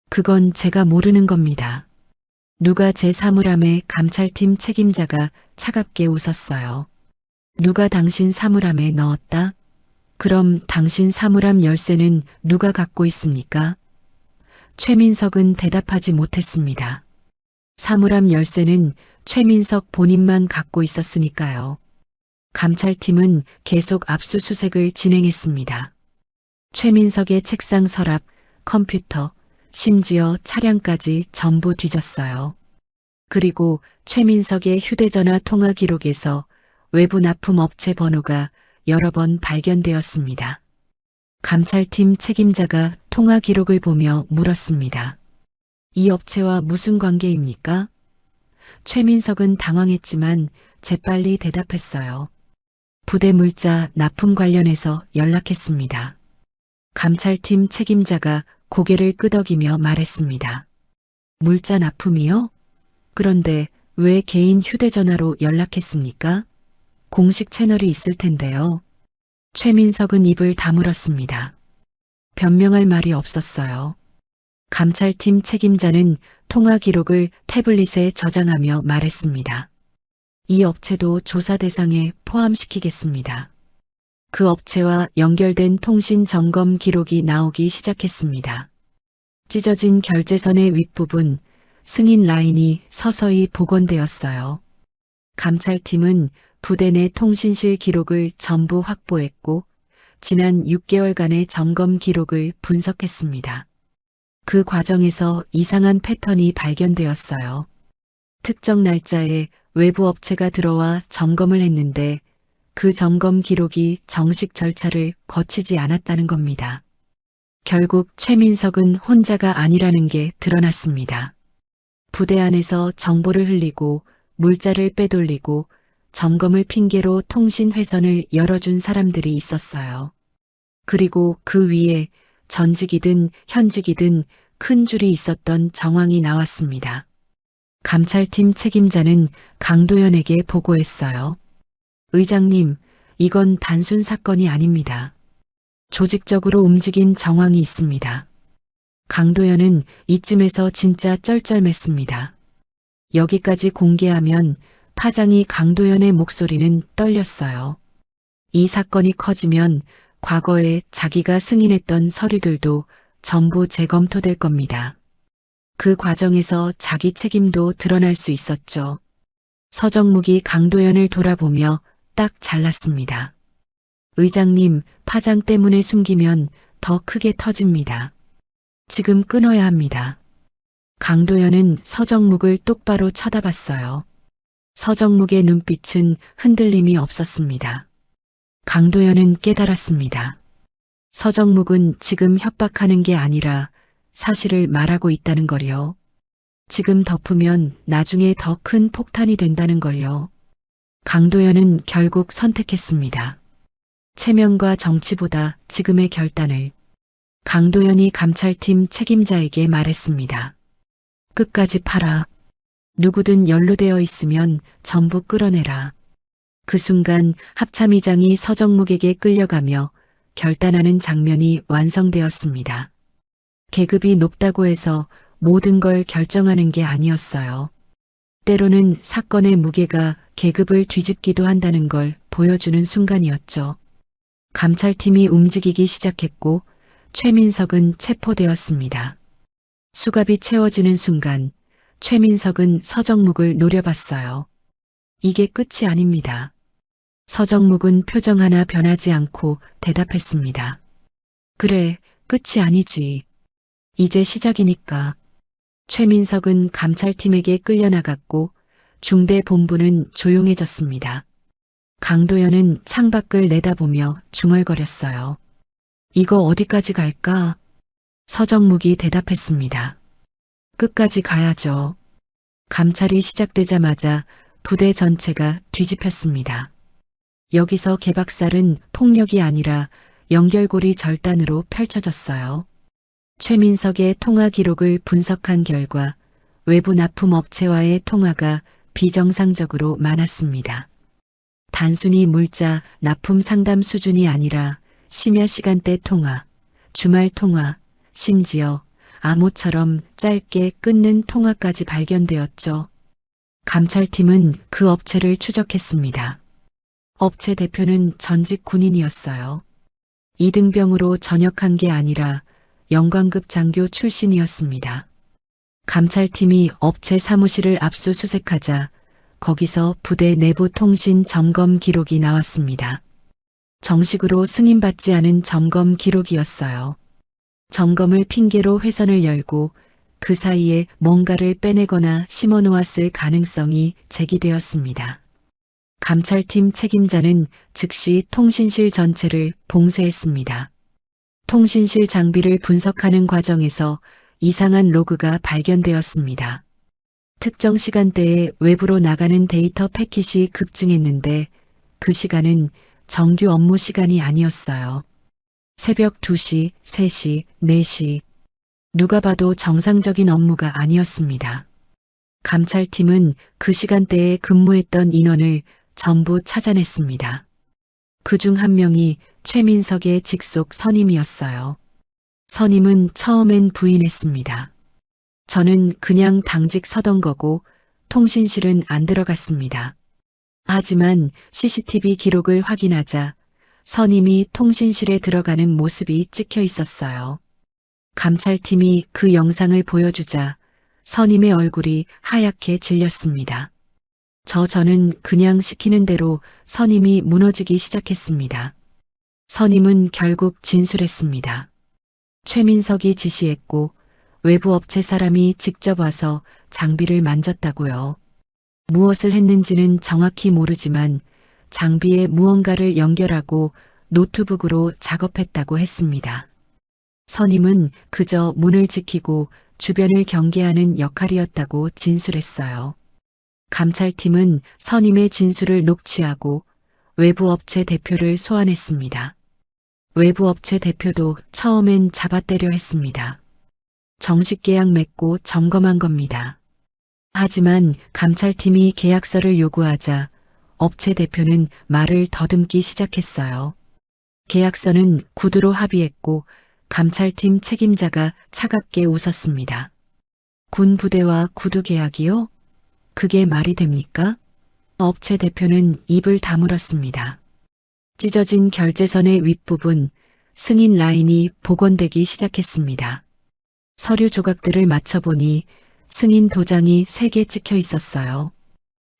그건 제가 모르는 겁니다. 누가 제 사물함에 감찰팀 책임자가 차갑게 웃었어요. 누가 당신 사물함에 넣었다? 그럼 당신 사물함 열쇠는 누가 갖고 있습니까? 최민석은 대답하지 못했습니다. 사물함 열쇠는 최민석 본인만 갖고 있었으니까요. 감찰팀은 계속 압수수색을 진행했습니다. 최민석의 책상 서랍, 컴퓨터, 심지어 차량까지 전부 뒤졌어요. 그리고 최민석의 휴대전화 통화 기록에서 외부 납품 업체 번호가 여러 번 발견되었습니다. 감찰팀 책임자가 통화 기록을 보며 물었습니다. 이 업체와 무슨 관계입니까? 최민석은 당황했지만 재빨리 대답했어요. 부대 물자 납품 관련해서 연락했습니다. 감찰팀 책임자가 고개를 끄덕이며 말했습니다. 물자 납품이요? 그런데 왜 개인 휴대전화로 연락했습니까? 공식 채널이 있을 텐데요. 최민석은 입을 다물었습니다. 변명할 말이 없었어요. 감찰팀 책임자는 통화 기록을 태블릿에 저장하며 말했습니다. 이 업체도 조사 대상에 포함시키겠습니다. 그 업체와 연결된 통신 점검 기록이 나오기 시작했습니다. 찢어진 결제선의 윗부분, 승인 라인이 서서히 복원되었어요. 감찰팀은 부대 내 통신실 기록을 전부 확보했고 지난 6개월간의 점검 기록을 분석했습니다. 그 과정에서 이상한 패턴이 발견되었어요. 특정 날짜에 외부 업체가 들어와 점검을 했는데 그 점검 기록이 정식 절차를 거치지 않았다는 겁니다. 결국 최민석은 혼자가 아니라는 게 드러났습니다. 부대 안에서 정보를 흘리고 물자를 빼돌리고 점검을 핑계로 통신 회선을 열어준 사람들이 있었어요. 그리고 그 위에 전직이든 현직이든 큰 줄이 있었던 정황이 나왔습니다. 감찰팀 책임자는 강도연에게 보고했어요. 의장님, 이건 단순 사건이 아닙니다. 조직적으로 움직인 정황이 있습니다. 강도연은 이쯤에서 진짜 쩔쩔맸습니다. 여기까지 공개하면 파장이 강도연의 목소리는 떨렸어요. 이 사건이 커지면 과거에 자기가 승인했던 서류들도 전부 재검토될 겁니다. 그 과정에서 자기 책임도 드러날 수 있었죠. 서정묵이 강도연을 돌아보며 딱 잘랐습니다. 의장님, 파장 때문에 숨기면 더 크게 터집니다. 지금 끊어야 합니다. 강도연은 서정묵을 똑바로 쳐다봤어요. 서정묵의 눈빛은 흔들림이 없었습니다. 강도연은 깨달았습니다. 서정묵은 지금 협박하는 게 아니라 사실을 말하고 있다는 걸요. 지금 덮으면 나중에 더 큰 폭탄이 된다는 걸요. 강도연은 결국 선택했습니다. 체면과 정치보다 지금의 결단을. 강도연이 감찰팀 책임자에게 말했습니다. 끝까지 팔아. 누구든 연루되어 있으면 전부 끌어내라. 그 순간 합참의장이 서정묵에게 끌려가며 결단하는 장면이 완성되었습니다. 계급이 높다고 해서 모든 걸 결정하는 게 아니었어요. 때로는 사건의 무게가 계급을 뒤집기도 한다는 걸 보여주는 순간이었죠. 감찰팀이 움직이기 시작했고 최민석은 체포되었습니다. 수갑이 채워지는 순간 최민석은 서정묵을 노려봤어요. 이게 끝이 아닙니다. 서정묵은 표정 하나 변하지 않고 대답했습니다. 그래, 끝이 아니지. 이제 시작이니까. 최민석은 감찰팀에게 끌려나갔고 중대본부는 조용해졌습니다. 강도연은 창밖을 내다보며 중얼거렸어요. 이거 어디까지 갈까? 서정묵이 대답했습니다. 끝까지 가야죠. 감찰이 시작되자마자 부대 전체가 뒤집혔습니다. 여기서 개박살은 폭력이 아니라 연결고리 절단으로 펼쳐졌어요. 최민석의 통화 기록을 분석한 결과 외부 납품업체와의 통화가 비정상적으로 많았습니다. 단순히 물자, 납품 상담 수준이 아니라 심야 시간대 통화, 주말 통화, 심지어 암호처럼 짧게 끊는 통화까지 발견되었죠. 감찰팀은 그 업체를 추적했습니다. 업체 대표는 전직 군인이었어요. 이등병으로 전역한 게 아니라 영관급 장교 출신이었습니다. 감찰팀이 업체 사무실을 압수수색하자 거기서 부대 내부 통신 점검 기록이 나왔습니다. 정식으로 승인받지 않은 점검 기록이었어요. 점검을 핑계로 회선을 열고 그 사이에 뭔가를 빼내거나 심어놓았을 가능성이 제기되었습니다. 감찰팀 책임자는 즉시 통신실 전체를 봉쇄했습니다. 통신실 장비를 분석하는 과정에서 이상한 로그가 발견되었습니다. 특정 시간대에 외부로 나가는 데이터 패킷이 급증했는데 그 시간은 정규 업무 시간이 아니었어요. 새벽 2시, 3시, 4시. 누가 봐도 정상적인 업무가 아니었습니다. 감찰팀은 그 시간대에 근무했던 인원을 전부 찾아냈습니다. 그중 한 명이 최민석의 직속 선임이었어요. 선임은 처음엔 부인했습니다. 저는 그냥 당직 서던 거고 통신실은 안 들어갔습니다. 하지만 CCTV 기록을 확인하자 선임이 통신실에 들어가는 모습이 찍혀 있었어요. 감찰팀이 그 영상을 보여주자 선임의 얼굴이 하얗게 질렸습니다. 저는 그냥 시키는 대로 선임이 무너지기 시작했습니다. 선임은 결국 진술했습니다. 최민석이 지시했고 외부 업체 사람이 직접 와서 장비를 만졌다고요. 무엇을 했는지는 정확히 모르지만 장비에 무언가를 연결하고 노트북으로 작업했다고 했습니다. 선임은 그저 문을 지키고 주변을 경계하는 역할이었다고 진술했어요. 감찰팀은 선임의 진술을 녹취하고 외부 업체 대표를 소환했습니다. 외부 업체 대표도 처음엔 잡아떼려 했습니다. 정식 계약 맺고 점검한 겁니다. 하지만 감찰팀이 계약서를 요구하자 업체 대표는 말을 더듬기 시작했어요. 계약서는 구두로 합의했고 감찰팀 책임자가 차갑게 웃었습니다. 군 부대와 구두 계약이요? 그게 말이 됩니까? 업체 대표는 입을 다물었습니다. 찢어진 결제선의 윗부분, 승인 라인이 복원되기 시작했습니다. 서류 조각들을 맞춰보니 승인 도장이 3개 찍혀 있었어요.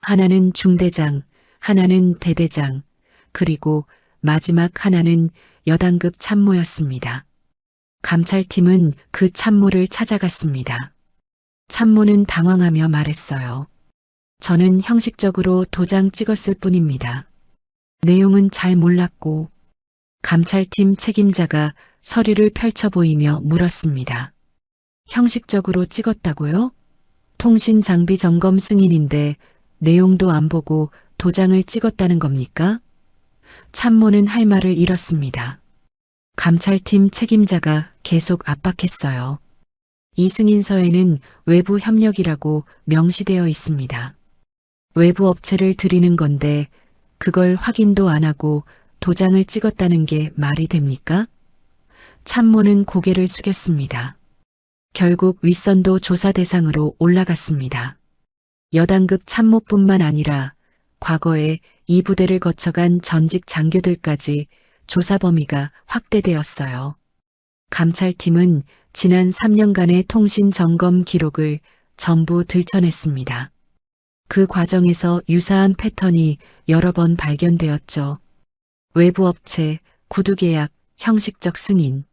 하나는 중대장, 하나는 대대장, 그리고 마지막 하나는 여단급 참모였습니다. 감찰팀은 그 참모를 찾아갔습니다. 참모는 당황하며 말했어요. 저는 형식적으로 도장 찍었을 뿐입니다. 내용은 잘 몰랐고, 감찰팀 책임자가 서류를 펼쳐 보이며 물었습니다. 형식적으로 찍었다고요? 통신 장비 점검 승인인데 내용도 안 보고 도장을 찍었다는 겁니까? 참모는 할 말을 잃었습니다. 감찰팀 책임자가 계속 압박했어요. 이 승인서에는 외부 협력이라고 명시되어 있습니다. 외부 업체를 들이는 건데 그걸 확인도 안 하고 도장을 찍었다는 게 말이 됩니까? 참모는 고개를 숙였습니다. 결국 윗선도 조사 대상으로 올라갔습니다. 여단급 참모뿐만 아니라 과거에 이 부대를 거쳐간 전직 장교들까지 조사 범위가 확대되었어요. 감찰팀은 지난 3년간의 통신 점검 기록을 전부 들춰냈습니다. 그 과정에서 유사한 패턴이 여러 번 발견되었죠. 외부 업체, 구두 계약, 형식적 승인.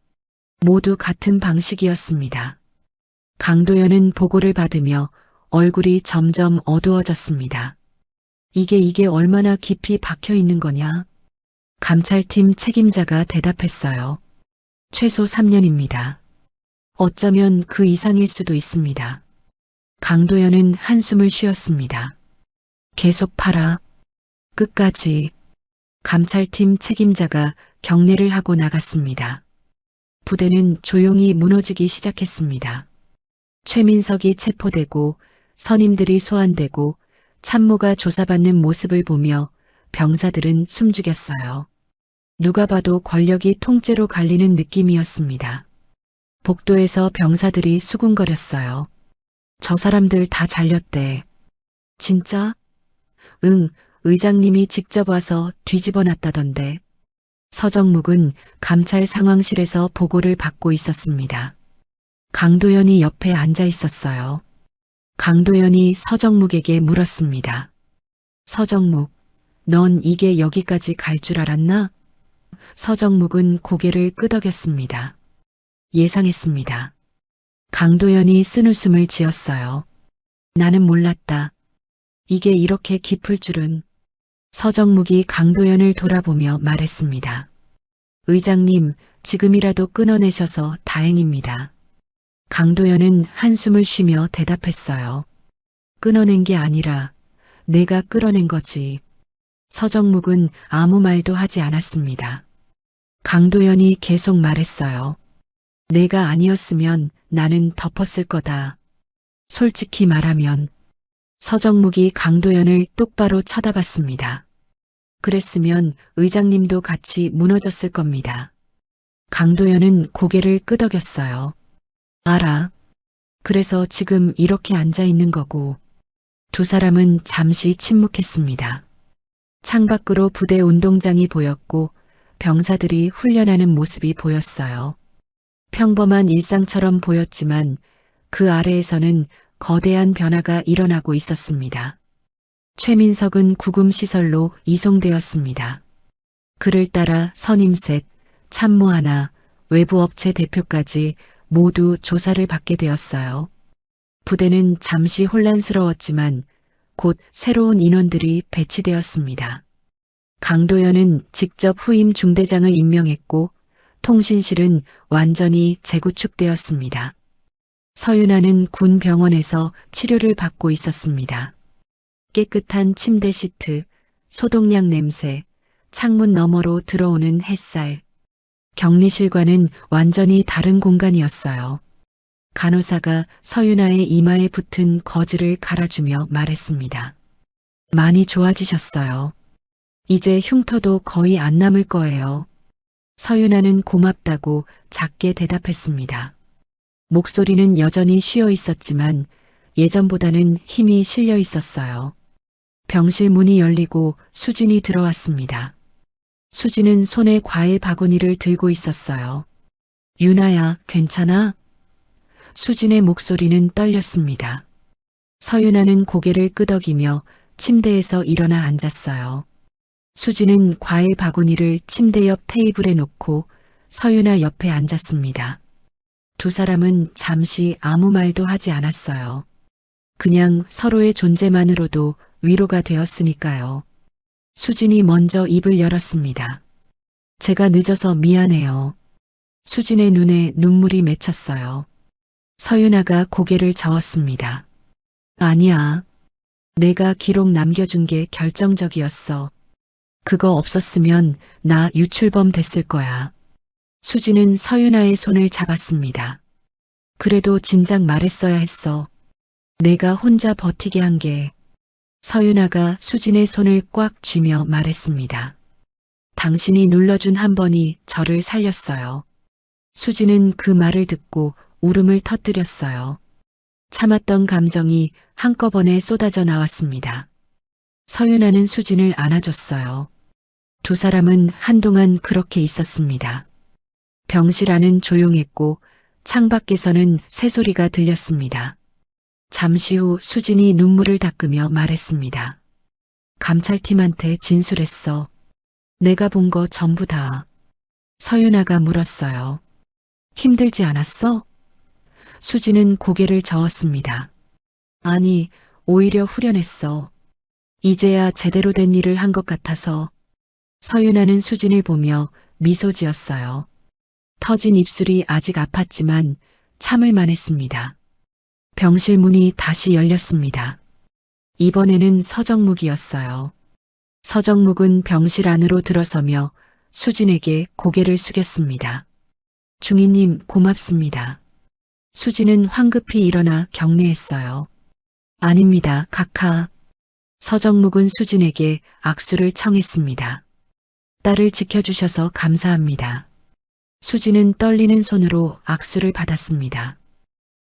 모두 같은 방식이었습니다. 강도연은 보고를 받으며 얼굴이 점점 어두워졌습니다. 이게 얼마나 깊이 박혀 있는 거냐? 감찰팀 책임자가 대답했어요. 최소 3년입니다. 어쩌면 그 이상일 수도 있습니다. 강도연은 한숨을 쉬었습니다. 계속 팔아. 끝까지. 감찰팀 책임자가 경례를 하고 나갔습니다. 부대는 조용히 무너지기 시작했습니다. 최민석이 체포되고 선임들이 소환되고 참모가 조사받는 모습을 보며 병사들은 숨죽였어요. 누가 봐도 권력이 통째로 갈리는 느낌이었습니다. 복도에서 병사들이 수군거렸어요. 저 사람들 다 잘렸대. 진짜? 응, 의장님이 직접 와서 뒤집어 놨다던데. 서정묵은 감찰 상황실에서 보고를 받고 있었습니다. 강도연이 옆에 앉아 있었어요. 강도연이 서정묵에게 물었습니다. 서정묵, 넌 이게 여기까지 갈 줄 알았나? 서정묵은 고개를 끄덕였습니다. 예상했습니다. 강도연이 쓴웃음을 지었어요. 나는 몰랐다. 이게 이렇게 깊을 줄은. 서정묵이 강도연을 돌아보며 말했습니다. 의장님, 지금이라도 끊어내셔서 다행입니다. 강도연은 한숨을 쉬며 대답했어요. 끊어낸 게 아니라 내가 끌어낸 거지. 서정묵은 아무 말도 하지 않았습니다. 강도연이 계속 말했어요. 내가 아니었으면 나는 덮었을 거다. 솔직히 말하면. 서정묵이 강도연을 똑바로 쳐다봤습니다. 그랬으면 의장님도 같이 무너졌을 겁니다. 강도연은 고개를 끄덕였어요. 알아. 그래서 지금 이렇게 앉아 있는 거고. 두 사람은 잠시 침묵했습니다. 창밖으로 부대 운동장이 보였고 병사들이 훈련하는 모습이 보였어요. 평범한 일상처럼 보였지만 그 아래에서는 거대한 변화가 일어나고 있었습니다. 최민석은 구금시설로 이송되었습니다. 그를 따라 선임 셋, 참모 하나, 외부업체 대표까지 모두 조사를 받게 되었어요. 부대는 잠시 혼란스러웠지만 곧 새로운 인원들이 배치되었습니다. 강도연은 직접 후임 중대장을 임명했고 통신실은 완전히 재구축되었습니다. 서윤아는 군 병원에서 치료를 받고 있었습니다. 깨끗한 침대 시트, 소독약 냄새, 창문 너머로 들어오는 햇살. 격리실과는 완전히 다른 공간이었어요. 간호사가 서윤아의 이마에 붙은 거즈를 갈아주며 말했습니다. 많이 좋아지셨어요. 이제 흉터도 거의 안 남을 거예요. 서윤아는 고맙다고 작게 대답했습니다. 목소리는 여전히 쉬어 있었지만 예전보다는 힘이 실려 있었어요. 병실 문이 열리고 수진이 들어왔습니다. 수진은 손에 과일 바구니를 들고 있었어요. 유나야, 괜찮아? 수진의 목소리는 떨렸습니다. 서윤아는 고개를 끄덕이며 침대에서 일어나 앉았어요. 수진은 과일 바구니를 침대 옆 테이블에 놓고 서윤아 옆에 앉았습니다. 두 사람은 잠시 아무 말도 하지 않았어요. 그냥 서로의 존재만으로도 위로가 되었으니까요. 수진이 먼저 입을 열었습니다. 제가 늦어서 미안해요. 수진의 눈에 눈물이 맺혔어요. 서윤아가 고개를 저었습니다. 아니야. 내가 기록 남겨준 게 결정적이었어. 그거 없었으면 나 유출범 됐을 거야. 수진은 서윤아의 손을 잡았습니다. 그래도 진작 말했어야 했어. 내가 혼자 버티게 한 게. 서윤아가 수진의 손을 꽉 쥐며 말했습니다. 당신이 눌러준 한 번이 저를 살렸어요. 수진은 그 말을 듣고 울음을 터뜨렸어요. 참았던 감정이 한꺼번에 쏟아져 나왔습니다. 서윤아는 수진을 안아줬어요. 두 사람은 한동안 그렇게 있었습니다. 병실 안은 조용했고 창밖에서는 새소리가 들렸습니다. 잠시 후 수진이 눈물을 닦으며 말했습니다. 감찰팀한테 진술했어. 내가 본 거 전부 다. 서윤아가 물었어요. 힘들지 않았어? 수진은 고개를 저었습니다. 아니, 오히려 후련했어. 이제야 제대로 된 일을 한 것 같아서. 서윤아는 수진을 보며 미소 지었어요. 터진 입술이 아직 아팠지만 참을 만했습니다. 병실 문이 다시 열렸습니다. 이번에는 서정묵이었어요. 서정묵은 병실 안으로 들어서며 수진에게 고개를 숙였습니다. 중위님 고맙습니다. 수진은 황급히 일어나 경례했어요. 아닙니다, 각하. 서정묵은 수진에게 악수를 청했습니다. 딸을 지켜주셔서 감사합니다. 수진은 떨리는 손으로 악수를 받았습니다.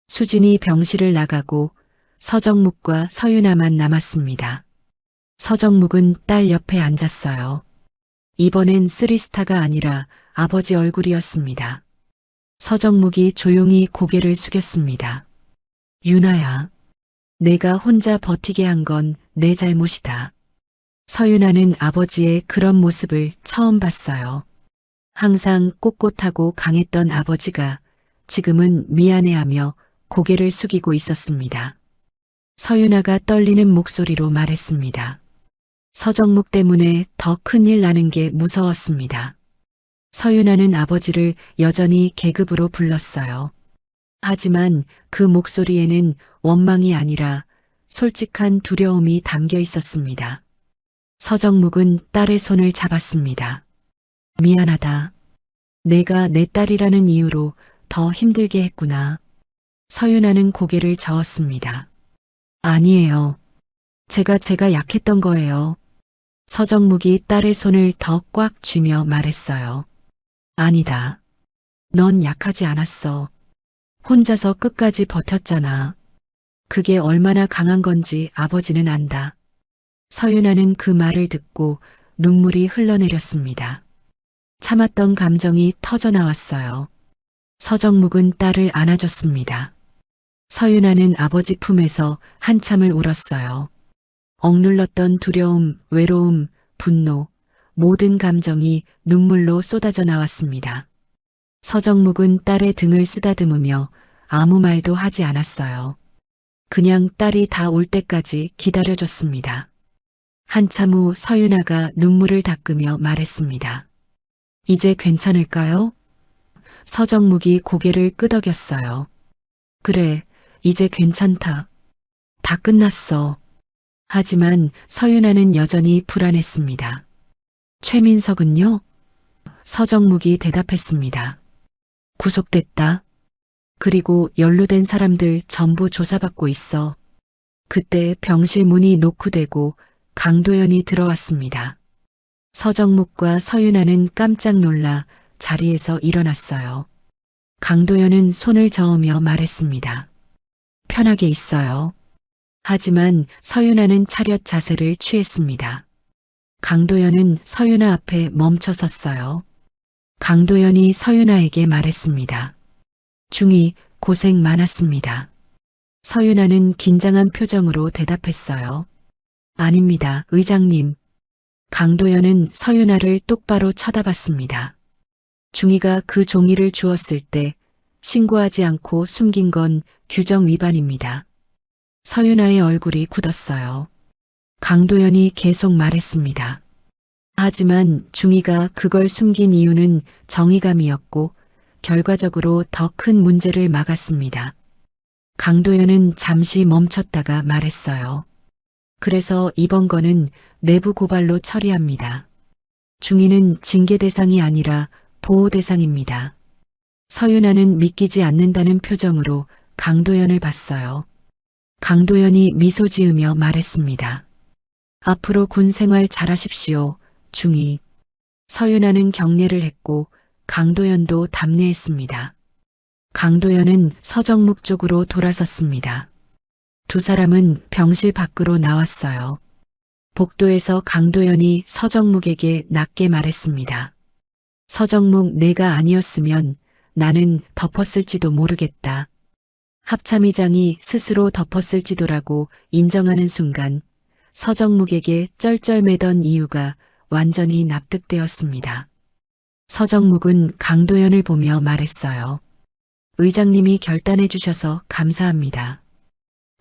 수진이 병실을 나가고 서정묵과 서윤아만 남았습니다. 서정묵은 딸 옆에 앉았어요. 이번엔 쓰리스타가 아니라 아버지 얼굴이었습니다. 서정묵이 조용히 고개를 숙였습니다. 유나야, 내가 혼자 버티게 한 건 내 잘못이다. 서윤아는 아버지의 그런 모습을 처음 봤어요. 항상 꼿꼿하고 강했던 아버지가 지금은 미안해하며 고개를 숙이고 있었습니다. 서윤아가 떨리는 목소리로 말했습니다. 서정묵 때문에 더 큰일 나는 게 무서웠습니다. 서윤아는 아버지를 여전히 계급으로 불렀어요. 하지만 그 목소리에는 원망이 아니라 솔직한 두려움이 담겨 있었습니다. 서정묵은 딸의 손을 잡았습니다. 미안하다. 내가 내 딸이라는 이유로 더 힘들게 했구나. 서윤아는 고개를 저었습니다. 아니에요. 제가 약했던 거예요. 서정묵이 딸의 손을 더 꽉 쥐며 말했어요. 아니다. 넌 약하지 않았어. 혼자서 끝까지 버텼잖아. 그게 얼마나 강한 건지 아버지는 안다. 서윤아는 그 말을 듣고 눈물이 흘러내렸습니다. 참았던 감정이 터져나왔어요. 서정묵은 딸을 안아줬습니다. 서윤아는 아버지 품에서 한참을 울었어요. 억눌렀던 두려움, 외로움, 분노, 모든 감정이 눈물로 쏟아져 나왔습니다. 서정묵은 딸의 등을 쓰다듬으며 아무 말도 하지 않았어요. 그냥 딸이 다 올 때까지 기다려줬습니다. 한참 후 서윤아가 눈물을 닦으며 말했습니다. 이제 괜찮을까요? 서정묵이 고개를 끄덕였어요. 그래, 이제 괜찮다. 다 끝났어. 하지만 서윤아는 여전히 불안했습니다. 최민석은요? 서정묵이 대답했습니다. 구속됐다. 그리고 연루된 사람들 전부 조사받고 있어. 그때 병실 문이 노크되고 강도연이 들어왔습니다. 서정묵과 서윤아는 깜짝 놀라 자리에서 일어났어요. 강도연은 손을 저으며 말했습니다. 편하게 있어요. 하지만 서윤아는 차렷 자세를 취했습니다. 강도연은 서윤아 앞에 멈춰 섰어요. 강도연이 서윤아에게 말했습니다. 중이 고생 많았습니다. 서윤아는 긴장한 표정으로 대답했어요. 아닙니다, 의장님. 강도연은 서윤아를 똑바로 쳐다봤습니다. 중이가 그 종이를 주었을 때 신고하지 않고 숨긴 건 규정 위반입니다. 서윤아의 얼굴이 굳었어요. 강도연이 계속 말했습니다. 하지만 중이가 그걸 숨긴 이유는 정의감이었고 결과적으로 더 큰 문제를 막았습니다. 강도연은 잠시 멈췄다가 말했어요. 그래서 이번 건은 내부 고발로 처리합니다. 중이는 징계 대상이 아니라 보호 대상입니다. 서윤아는 믿기지 않는다는 표정으로 강도연을 봤어요. 강도연이 미소 지으며 말했습니다. 앞으로 군 생활 잘하십시오, 중이. 서윤아는 경례를 했고 강도연도 답례했습니다. 강도연은 서정묵 쪽으로 돌아섰습니다. 두 사람은 병실 밖으로 나왔어요. 복도에서 강도연이 서정묵에게 낮게 말했습니다. 서정묵, 내가 아니었으면 나는 덮었을지도 모르겠다. 합참의장이 스스로 덮었을지도라고 인정하는 순간 서정묵에게 쩔쩔매던 이유가 완전히 납득되었습니다. 서정묵은 강도연을 보며 말했어요. 의장님이 결단해 주셔서 감사합니다.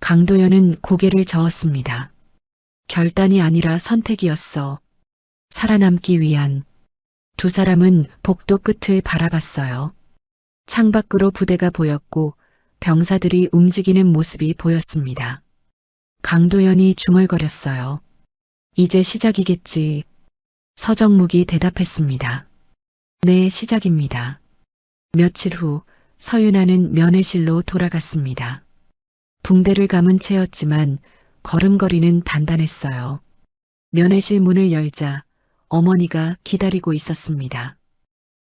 강도연은 고개를 저었습니다. 결단이 아니라 선택이었어. 살아남기 위한. 두 사람은 복도 끝을 바라봤어요. 창밖으로 부대가 보였고 병사들이 움직이는 모습이 보였습니다. 강도연이 중얼거렸어요. 이제 시작이겠지. 서정묵이 대답했습니다. 네, 시작입니다. 며칠 후 서윤아는 면회실로 돌아갔습니다. 붕대를 감은 채였지만 걸음걸이는 단단했어요. 면회실 문을 열자 어머니가 기다리고 있었습니다.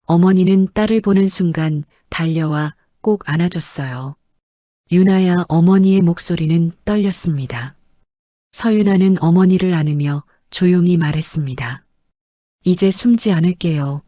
어머니는 딸을 보는 순간 달려와 꼭 안아줬어요. 윤아야, 어머니의 목소리는 떨렸습니다. 서윤아는 어머니를 안으며 조용히 말했습니다. 이제 숨지 않을게요.